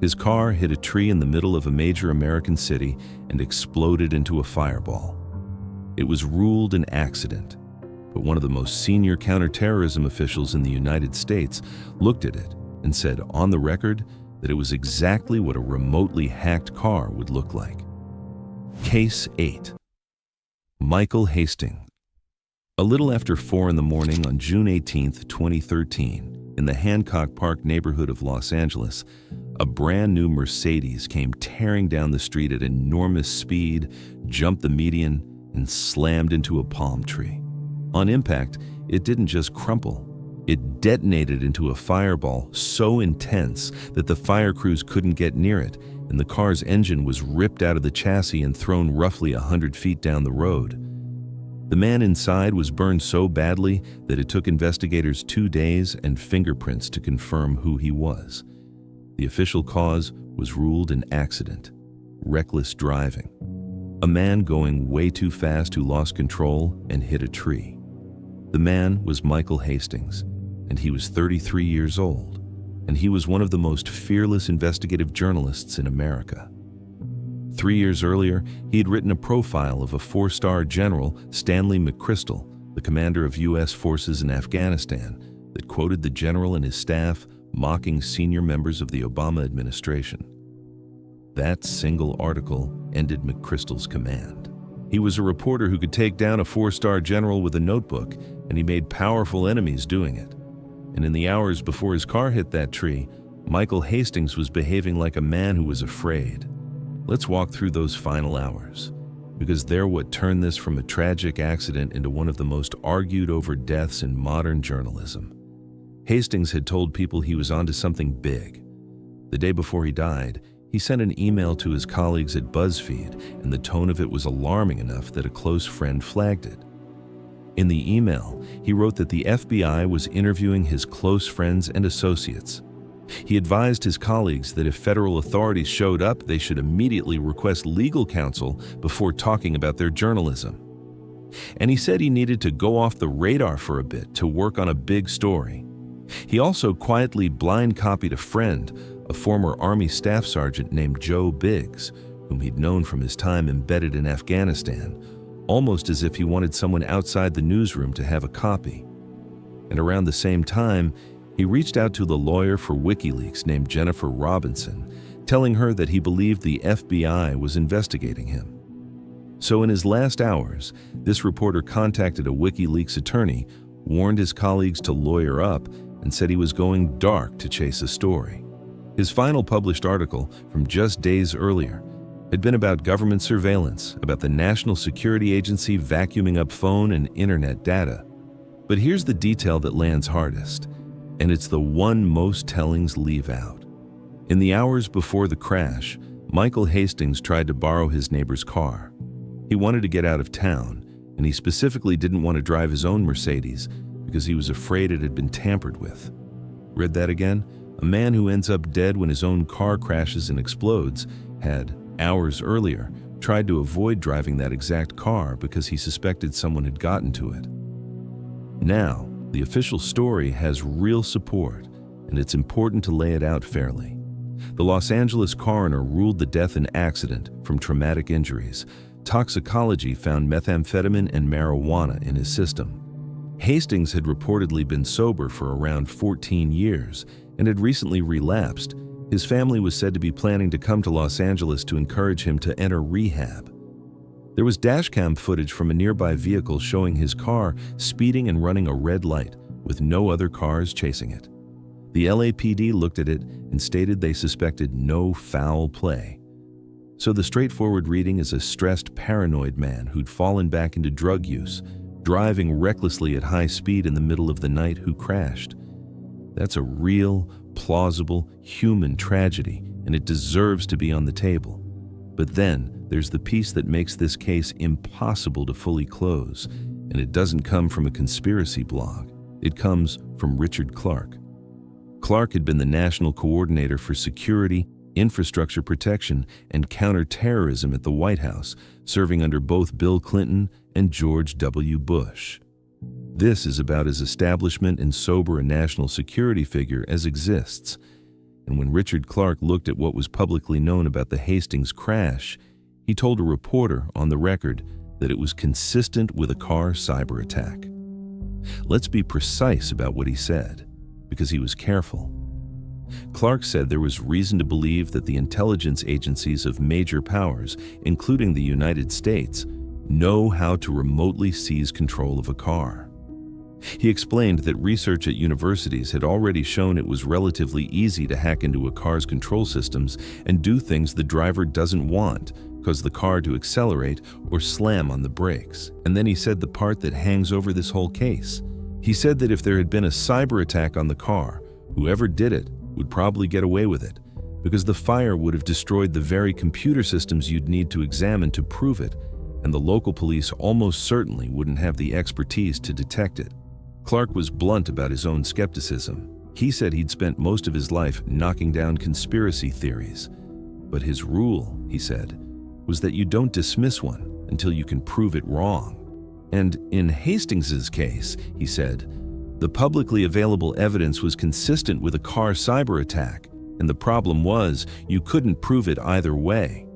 His car hit a tree in the middle of a major American city and exploded into a fireball. It was ruled an accident, but one of the most senior counterterrorism officials in the United States looked at it and said on the record that it was exactly what a remotely hacked car would look like. Case 8. Michael Hastings. A little after 4 in the morning on June 18, 2013, in the Hancock Park neighborhood of Los Angeles, a brand new Mercedes came tearing down the street at enormous speed, jumped the median, and slammed into a palm tree. On impact, it didn't just crumple. It detonated into a fireball so intense that the fire crews couldn't get near it, and the car's engine was ripped out of the chassis and thrown roughly 100 feet down the road. The man inside was burned so badly that it took investigators 2 days and fingerprints to confirm who he was. The official cause was ruled an accident, reckless driving. A man going way too fast who lost control and hit a tree. The man was Michael Hastings, and he was 33 years old, and he was one of the most fearless investigative journalists in America. 3 years earlier, he had written a profile of a 4-star general, Stanley McChrystal, the commander of U.S. forces in Afghanistan, that quoted the general and his staff mocking senior members of the Obama administration. That single article ended McChrystal's command. He was a reporter who could take down a 4-star general with a notebook, and he made powerful enemies doing it. And in the hours before his car hit that tree, Michael Hastings was behaving like a man who was afraid. Let's walk through those final hours, because they're what turned this from a tragic accident into one of the most argued over deaths in modern journalism. Hastings had told people he was onto something big. The day before he died, he sent an email to his colleagues at BuzzFeed, and the tone of it was alarming enough that a close friend flagged it. In the email, he wrote that the FBI was interviewing his close friends and associates. He advised his colleagues that if federal authorities showed up, they should immediately request legal counsel before talking about their journalism. And he said he needed to go off the radar for a bit to work on a big story. He also quietly blind copied a friend, a former Army staff sergeant named Joe Biggs, whom he'd known from his time embedded in Afghanistan, almost as if he wanted someone outside the newsroom to have a copy. And around the same time, he reached out to the lawyer for WikiLeaks named Jennifer Robinson, telling her that he believed the FBI was investigating him. So in his last hours, this reporter contacted a WikiLeaks attorney, warned his colleagues to lawyer up, and said he was going dark to chase a story. His final published article, from just days earlier, had been about government surveillance, about the National Security Agency vacuuming up phone and internet data. But here's the detail that lands hardest, and it's the one most tellings leave out. In the hours before the crash, Michael Hastings tried to borrow his neighbor's car. He wanted to get out of town, and he specifically didn't want to drive his own Mercedes because he was afraid it had been tampered with. Read that again? A man who ends up dead when his own car crashes and explodes had, hours earlier, tried to avoid driving that exact car because he suspected someone had gotten to it. Now, the official story has real support, and it's important to lay it out fairly. The Los Angeles coroner ruled the death an accident from traumatic injuries. Toxicology found methamphetamine and marijuana in his system. Hastings had reportedly been sober for around 14 years and had recently relapsed. His family was said to be planning to come to Los Angeles to encourage him to enter rehab. There was dashcam footage from a nearby vehicle showing his car speeding and running a red light with no other cars chasing it. The LAPD looked at it and stated they suspected no foul play. So the straightforward reading is a stressed, paranoid man who'd fallen back into drug use, driving recklessly at high speed in the middle of the night who crashed. That's a real, plausible, human tragedy, and it deserves to be on the table. But then there's the piece that makes this case impossible to fully close, and it doesn't come from a conspiracy blog. It comes from Richard Clarke. Clarke had been the national coordinator for security, infrastructure protection, and counterterrorism at the White House, serving under both Bill Clinton and George W. Bush. This is about as establishment and sober a national security figure as exists. And when Richard Clarke looked at what was publicly known about the Hastings crash, he told a reporter on the record that it was consistent with a car cyber attack. Let's be precise about what he said, because he was careful. Clarke said there was reason to believe that the intelligence agencies of major powers, including the United States, know how to remotely seize control of a car. He explained that research at universities had already shown it was relatively easy to hack into a car's control systems and do things the driver doesn't want, cause the car to accelerate or slam on the brakes. And then he said the part that hangs over this whole case. He said that if there had been a cyber attack on the car, whoever did it would probably get away with it, because the fire would have destroyed the very computer systems you'd need to examine to prove it, and the local police almost certainly wouldn't have the expertise to detect it. Clarke was blunt about his own skepticism. He said he'd spent most of his life knocking down conspiracy theories. But his rule, he said, was that you don't dismiss one until you can prove it wrong. And in Hastings's case, he said, the publicly available evidence was consistent with a car cyber attack, and the problem was you couldn't prove it either way.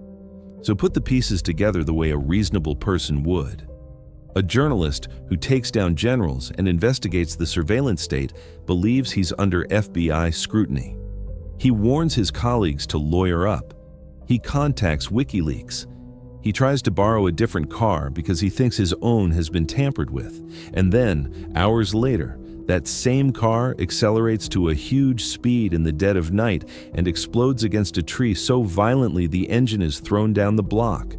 So put the pieces together the way a reasonable person would. A journalist who takes down generals and investigates the surveillance state believes he's under FBI scrutiny. He warns his colleagues to lawyer up. He contacts WikiLeaks. He tries to borrow a different car because he thinks his own has been tampered with. And then, hours later, that same car accelerates to a huge speed in the dead of night and explodes against a tree so violently the engine is thrown down the block.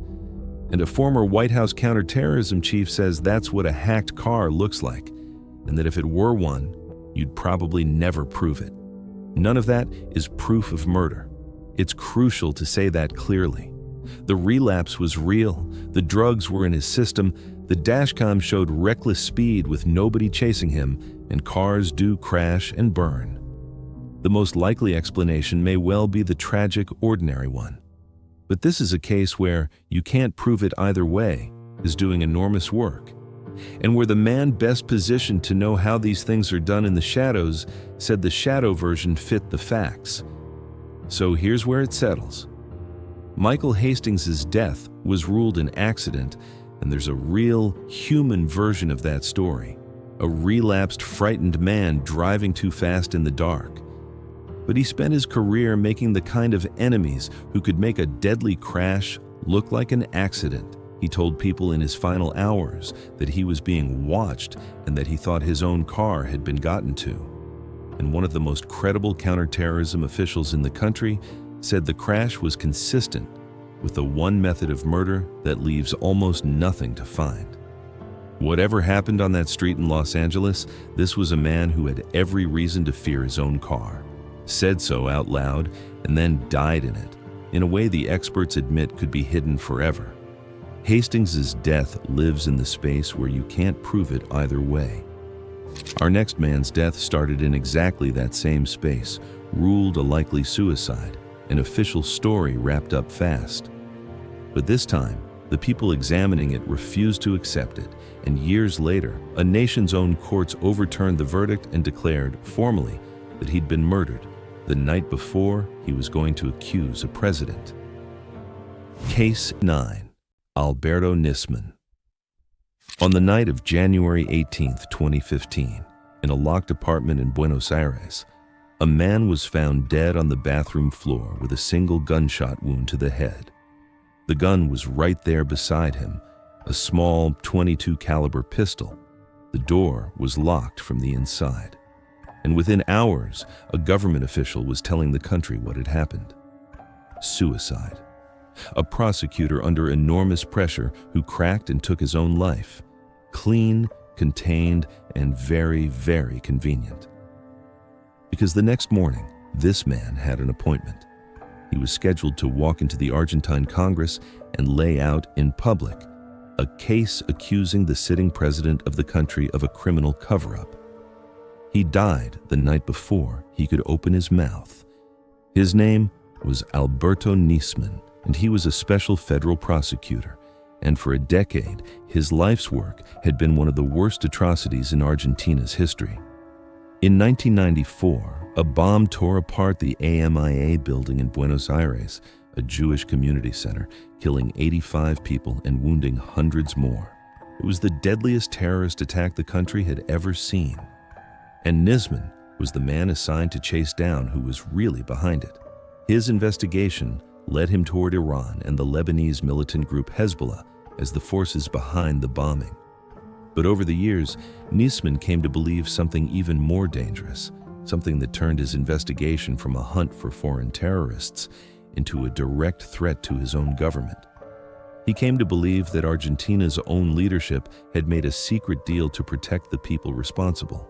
And a former White House counterterrorism chief says that's what a hacked car looks like, and that if it were one, you'd probably never prove it. None of that is proof of murder. It's crucial to say that clearly. The relapse was real, the drugs were in his system, the dashcam showed reckless speed with nobody chasing him, and cars do crash and burn. The most likely explanation may well be the tragic, ordinary one. But this is a case where you can't prove it either way is doing enormous work, and where the man best positioned to know how these things are done in the shadows said the shadow version fit the facts. So here's where it settles. Michael Hastings' death was ruled an accident, and there's a real human version of that story. A relapsed, frightened man driving too fast in the dark. But he spent his career making the kind of enemies who could make a deadly crash look like an accident. He told people in his final hours that he was being watched and that he thought his own car had been gotten to. And one of the most credible counterterrorism officials in the country said the crash was consistent with the one method of murder that leaves almost nothing to find. Whatever happened on that street in Los Angeles, this was a man who had every reason to fear his own car, said so out loud, and then died in a way the experts admit could be hidden forever. Hastings' death lives in the space where you can't prove it either way. Our next man's death started in exactly that same space, ruled a likely suicide, an official story wrapped up fast. But this time, the people examining it refused to accept it, and years later, a nation's own courts overturned the verdict and declared, formally, that he'd been murdered the night before he was going to accuse a president. Case 9. Alberto Nisman. On the night of January 18, 2015, in a locked apartment in Buenos Aires, a man was found dead on the bathroom floor with a single gunshot wound to the head. The gun was right there beside him, a small .22 caliber pistol. The door was locked from the inside. And within hours, a government official was telling the country what had happened. Suicide. A prosecutor under enormous pressure who cracked and took his own life. Clean, contained, and very, very convenient. Because the next morning, this man had an appointment. He was scheduled to walk into the Argentine Congress and lay out in public a case accusing the sitting president of the country of a criminal cover-up. He died the night before he could open his mouth. His name was Alberto Nisman, and he was a special federal prosecutor. And for a decade, his life's work had been one of the worst atrocities in Argentina's history. In 1994, a bomb tore apart the AMIA building in Buenos Aires, a Jewish community center, killing 85 people and wounding hundreds more. It was the deadliest terrorist attack the country had ever seen. And Nisman was the man assigned to chase down who was really behind it. His investigation led him toward Iran and the Lebanese militant group Hezbollah as the forces behind the bombing. But over the years, Nisman came to believe something even more dangerous, something that turned his investigation from a hunt for foreign terrorists into a direct threat to his own government. He came to believe that Argentina's own leadership had made a secret deal to protect the people responsible.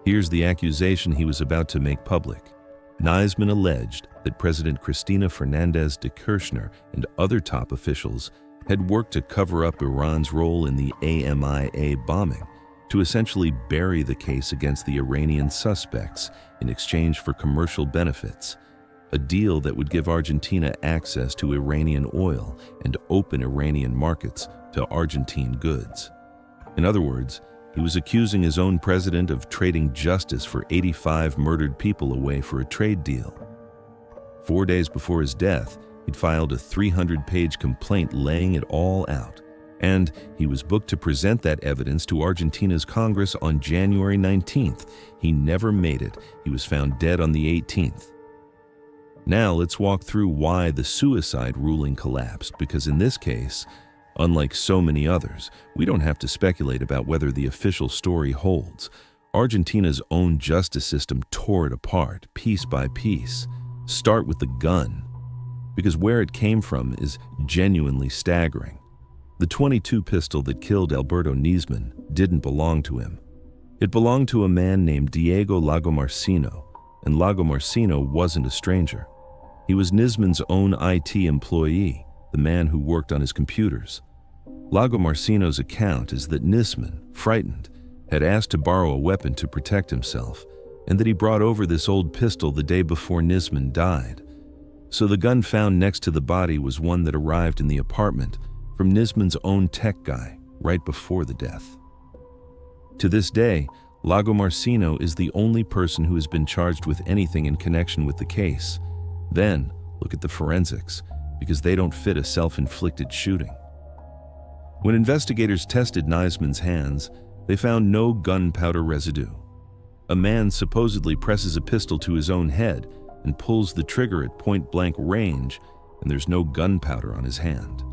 Here's the accusation he was about to make public. Nisman alleged that President Cristina Fernández de Kirchner and other top officials had worked to cover up Iran's role in the AMIA bombing, to essentially bury the case against the Iranian suspects in exchange for commercial benefits, a deal that would give Argentina access to Iranian oil and open Iranian markets to Argentine goods. In other words, he was accusing his own president of trading justice for 85 murdered people away for a trade deal. 4 days before his death, he'd filed a 300-page complaint laying it all out, and he was booked to present that evidence to Argentina's Congress on January 19th. He never made it. He was found dead on the 18th. Now let's walk through why the suicide ruling collapsed, because in this case, unlike so many others, we don't have to speculate about whether the official story holds. Argentina's own justice system tore it apart, piece by piece. Start with the gun, because where it came from is genuinely staggering. The .22 pistol that killed Alberto Nisman didn't belong to him. It belonged to a man named Diego Lagomarsino, and Lagomarsino wasn't a stranger. He was Nisman's own IT employee, the man who worked on his computers. Lagomarsino's account is that Nisman, frightened, had asked to borrow a weapon to protect himself, and that he brought over this old pistol the day before Nisman died. So the gun found next to the body was one that arrived in the apartment from Nisman's own tech guy right before the death. To this day, Lagomarsino is the only person who has been charged with anything in connection with the case. Then, look at the forensics, because they don't fit a self-inflicted shooting. When investigators tested Nisman's hands, they found no gunpowder residue. A man supposedly presses a pistol to his own head and pulls the trigger at point-blank range, and there's no gunpowder on his hand.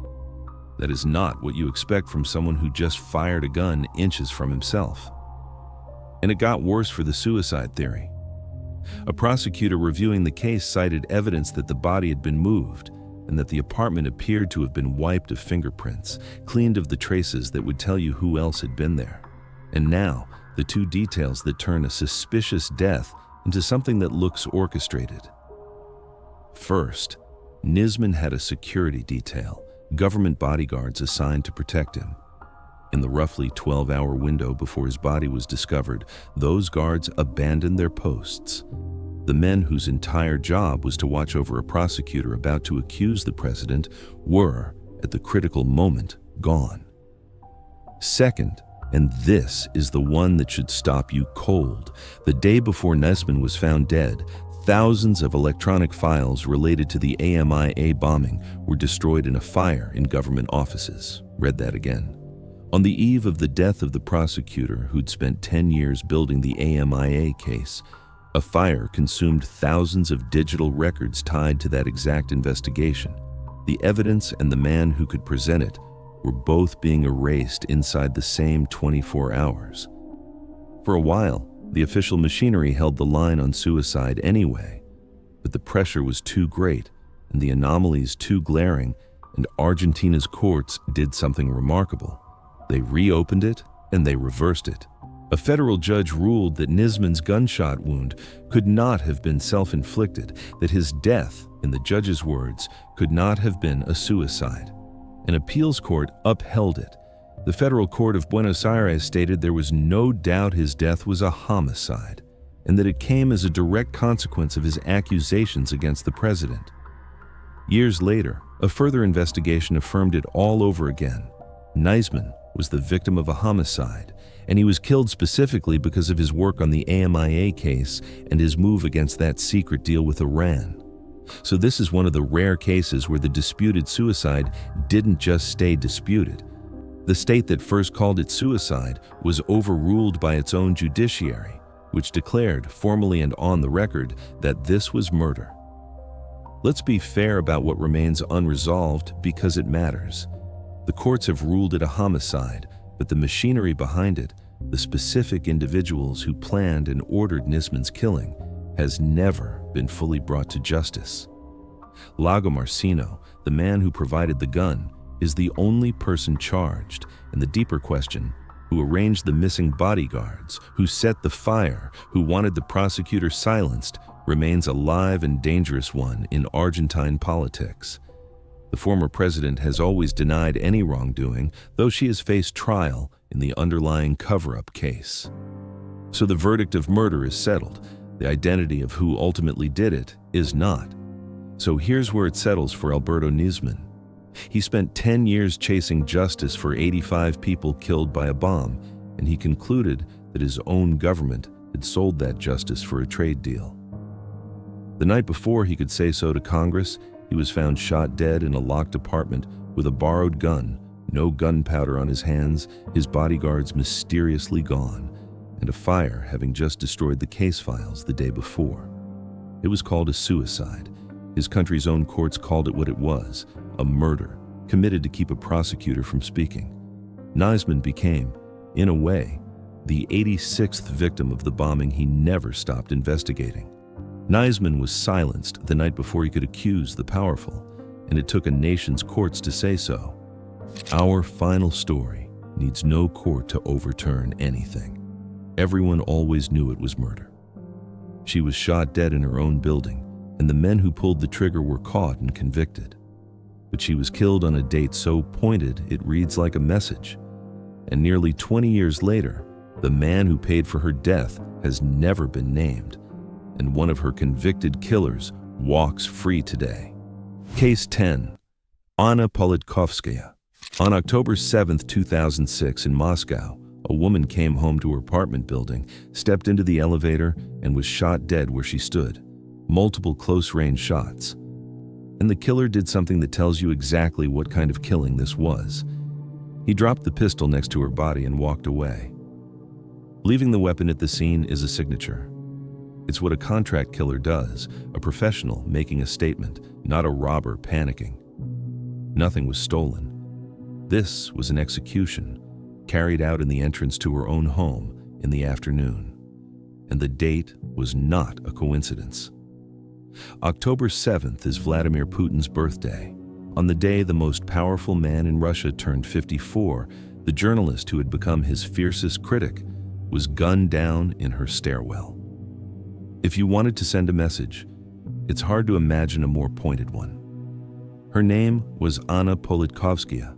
That is not what you expect from someone who just fired a gun inches from himself. And it got worse for the suicide theory. A prosecutor reviewing the case cited evidence that the body had been moved and that the apartment appeared to have been wiped of fingerprints, cleaned of the traces that would tell you who else had been there. And now, the two details that turn a suspicious death into something that looks orchestrated. First, Nisman had a security detail, government bodyguards assigned to protect him. In the roughly 12-hour window before his body was discovered, those guards abandoned their posts. The men whose entire job was to watch over a prosecutor about to accuse the president were, at the critical moment, gone. Second, and this is the one that should stop you cold, the day before Nisman was found dead, thousands of electronic files related to the AMIA bombing were destroyed in a fire in government offices. Read that again. On the eve of the death of the prosecutor who'd spent 10 years building the AMIA case, a fire consumed thousands of digital records tied to that exact investigation. The evidence and the man who could present it were both being erased inside the same 24 hours. For a while, the official machinery held the line on suicide anyway, but the pressure was too great and the anomalies too glaring, and Argentina's courts did something remarkable. They reopened it and they reversed it. A federal judge ruled that Nisman's gunshot wound could not have been self-inflicted, that his death, in the judge's words, could not have been a suicide. An appeals court upheld it. The Federal Court of Buenos Aires stated there was no doubt his death was a homicide, and that it came as a direct consequence of his accusations against the president. Years later, a further investigation affirmed it all over again. Nisman was the victim of a homicide, and he was killed specifically because of his work on the AMIA case and his move against that secret deal with Iran. So this is one of the rare cases where the disputed suicide didn't just stay disputed. The state that first called it suicide was overruled by its own judiciary, which declared, formally and on the record, that this was murder. Let's be fair about what remains unresolved because it matters. The courts have ruled it a homicide, but the machinery behind it, the specific individuals who planned and ordered Nisman's killing, has never been fully brought to justice. Lago Marcino, the man who provided the gun, is the only person charged, and the deeper question, who arranged the missing bodyguards, who set the fire, who wanted the prosecutor silenced, remains a live and dangerous one in Argentine politics. The former president has always denied any wrongdoing, though she has faced trial in the underlying cover-up case. So the verdict of murder is settled. The identity of who ultimately did it is not. So here's where it settles for Alberto Nisman. He spent 10 years chasing justice for 85 people killed by a bomb, and he concluded that his own government had sold that justice for a trade deal. The night before he could say so to Congress, he was found shot dead in a locked apartment with a borrowed gun, no gunpowder on his hands, his bodyguards mysteriously gone, and a fire having just destroyed the case files the day before. It was called a suicide. His country's own courts called it what it was, a murder, committed to keep a prosecutor from speaking. Nisman became, in a way, the 86th victim of the bombing he never stopped investigating. Nisman was silenced the night before he could accuse the powerful, and it took a nation's courts to say so. Our final story needs no court to overturn anything. Everyone always knew it was murder. She was shot dead in her own building, and the men who pulled the trigger were caught and convicted. But she was killed on a date so pointed it reads like a message. And nearly 20 years later, the man who paid for her death has never been named, and one of her convicted killers walks free today. Case 10. Anna Politkovskaya. On October 7, 2006 in Moscow, a woman came home to her apartment building, stepped into the elevator, and was shot dead where she stood. Multiple close-range shots. And the killer did something that tells you exactly what kind of killing this was. He dropped the pistol next to her body and walked away. Leaving the weapon at the scene is a signature. It's what a contract killer does, a professional making a statement, not a robber panicking. Nothing was stolen. This was an execution, carried out in the entrance to her own home in the afternoon. And the date was not a coincidence. October 7th is Vladimir Putin's birthday. On the day the most powerful man in Russia turned 54, the journalist who had become his fiercest critic was gunned down in her stairwell. If you wanted to send a message, it's hard to imagine a more pointed one. Her name was Anna Politkovskaya,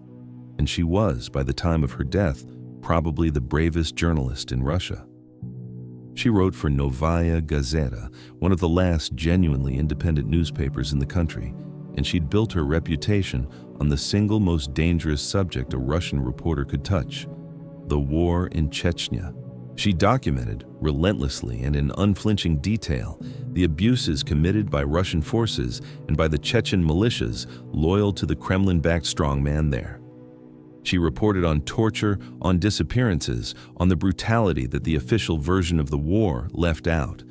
and she was, by the time of her death, probably the bravest journalist in Russia. She wrote for Novaya Gazeta, one of the last genuinely independent newspapers in the country, and she'd built her reputation on the single most dangerous subject a Russian reporter could touch, the war in Chechnya. She documented, relentlessly and in unflinching detail, the abuses committed by Russian forces and by the Chechen militias loyal to the Kremlin-backed strongman there. She reported on torture, on disappearances, on the brutality that the official version of the war left out.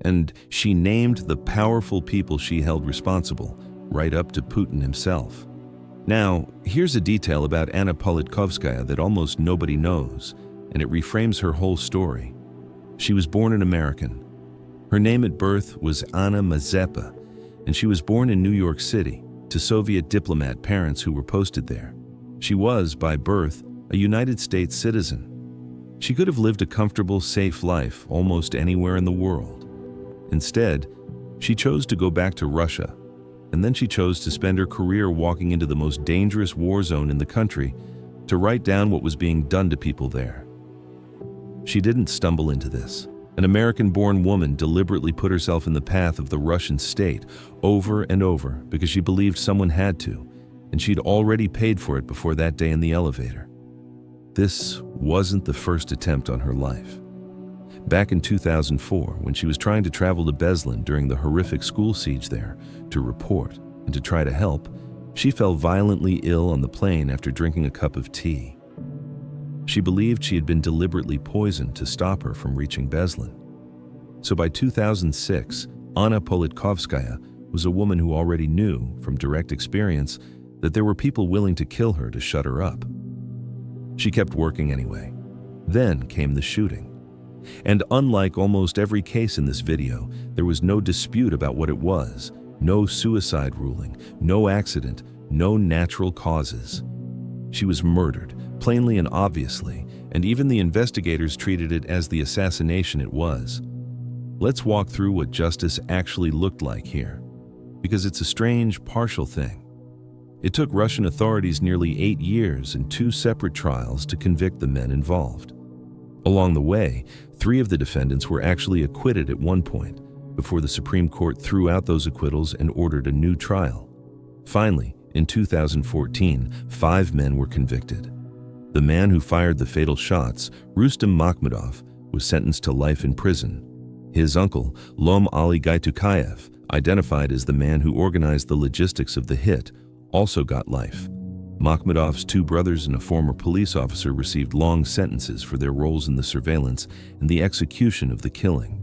And she named the powerful people she held responsible, right up to Putin himself. Now, here's a detail about Anna Politkovskaya that almost nobody knows, and it reframes her whole story. She was born an American. Her name at birth was Anna Mazepa, and she was born in New York City to Soviet diplomat parents who were posted there. She was, by birth, a United States citizen. She could have lived a comfortable, safe life almost anywhere in the world. Instead, she chose to go back to Russia, and then she chose to spend her career walking into the most dangerous war zone in the country to write down what was being done to people there. She didn't stumble into this. An American-born woman deliberately put herself in the path of the Russian state over and over because she believed someone had to, and she'd already paid for it before that day in the elevator. This wasn't the first attempt on her life. Back in 2004, when she was trying to travel to Beslan during the horrific school siege there to report and to try to help, she fell violently ill on the plane after drinking a cup of tea. She believed she had been deliberately poisoned to stop her from reaching Beslan. So by 2006, Anna Politkovskaya was a woman who already knew, from direct experience, that there were people willing to kill her to shut her up. She kept working anyway. Then came the shooting. And unlike almost every case in this video, there was no dispute about what it was, no suicide ruling, no accident, no natural causes. She was murdered, plainly and obviously, and even the investigators treated it as the assassination it was. Let's walk through what justice actually looked like here, because it's a strange, partial thing. It took Russian authorities nearly 8 years and 2 separate trials to convict the men involved. Along the way, 3 of the defendants were actually acquitted at one point, before the Supreme Court threw out those acquittals and ordered a new trial. Finally, in 2014, 5 men were convicted. The man who fired the fatal shots, Rustam Makhmudov, was sentenced to life in prison. His uncle, Lom Ali Gaitukayev, identified as the man who organized the logistics of the hit, also got life. Makhmudov's 2 brothers and a former police officer received long sentences for their roles in the surveillance and the execution of the killing.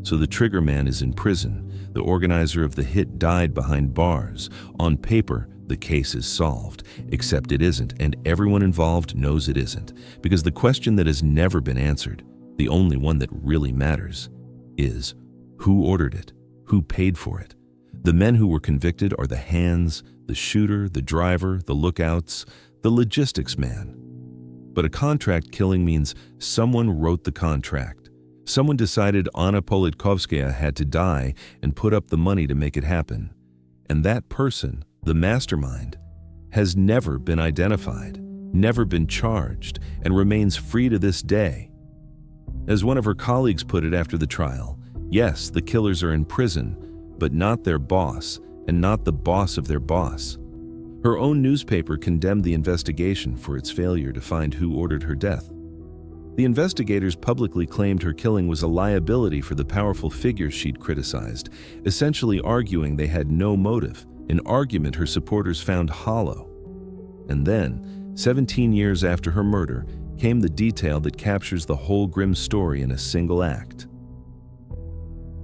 So the trigger man is in prison. The organizer of the hit died behind bars. On paper, the case is solved, except it isn't, and everyone involved knows it isn't, because the question that has never been answered, the only one that really matters, is who ordered it? Who paid for it? The men who were convicted are the hands, the shooter, the driver, the lookouts, the logistics man. But a contract killing means someone wrote the contract. Someone decided Anna Politkovskaya had to die and put up the money to make it happen. And that person, the mastermind, has never been identified, never been charged, and remains free to this day. As one of her colleagues put it after the trial, yes, the killers are in prison, but not their boss, and not the boss of their boss. Her own newspaper condemned the investigation for its failure to find who ordered her death. The investigators publicly claimed her killing was a liability for the powerful figures she'd criticized, essentially arguing they had no motive, an argument her supporters found hollow. And then, 17 years after her murder, came the detail that captures the whole grim story in a single act.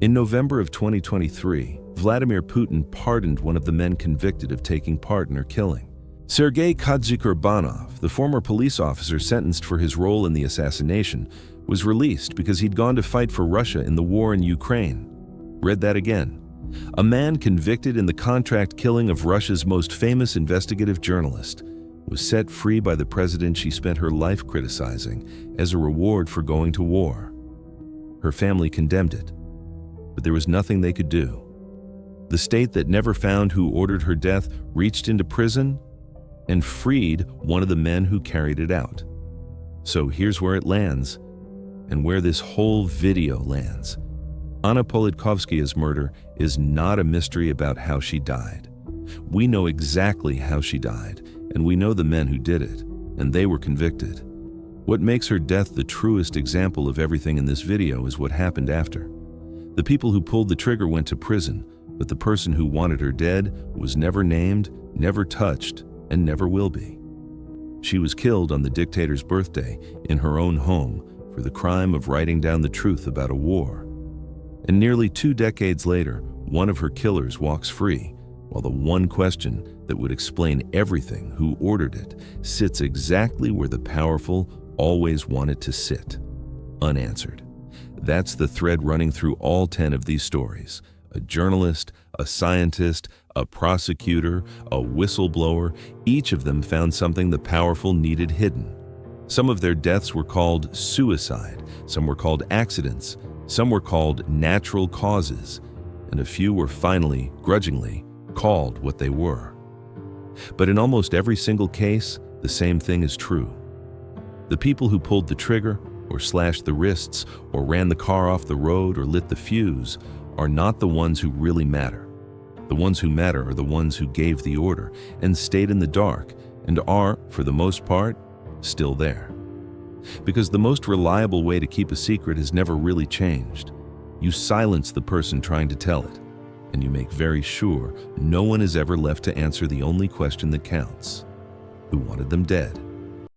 In November of 2023, Vladimir Putin pardoned one of the men convicted of taking part in her killing. Sergei Kadzyk-Urbanov, the former police officer sentenced for his role in the assassination, was released because he'd gone to fight for Russia in the war in Ukraine. Read that again. A man convicted in the contract killing of Russia's most famous investigative journalist was set free by the president she spent her life criticizing as a reward for going to war. Her family condemned it, but there was nothing they could do. The state that never found who ordered her death reached into prison and freed one of the men who carried it out. So here's where it lands, and where this whole video lands. Anna Politkovskaya's murder is not a mystery about how she died. We know exactly how she died, and we know the men who did it, and they were convicted. What makes her death the truest example of everything in this video is what happened after. The people who pulled the trigger went to prison, but the person who wanted her dead was never named, never touched, and never will be. She was killed on the dictator's birthday in her own home for the crime of writing down the truth about a war. And nearly 2 decades later, one of her killers walks free, while the one question that would explain everything, who ordered it, sits exactly where the powerful always want it to sit, unanswered. That's the thread running through all 10 of these stories. A journalist, a scientist, a prosecutor, a whistleblower, each of them found something the powerful needed hidden. Some of their deaths were called suicide, some were called accidents, some were called natural causes, and a few were finally, grudgingly, called what they were. But in almost every single case, the same thing is true. The people who pulled the trigger, or slashed the wrists, or ran the car off the road, or lit the fuse, are not the ones who really matter. The ones who matter are the ones who gave the order and stayed in the dark and are, for the most part, still there. Because the most reliable way to keep a secret has never really changed. You silence the person trying to tell it, and you make very sure no one is ever left to answer the only question that counts: who wanted them dead?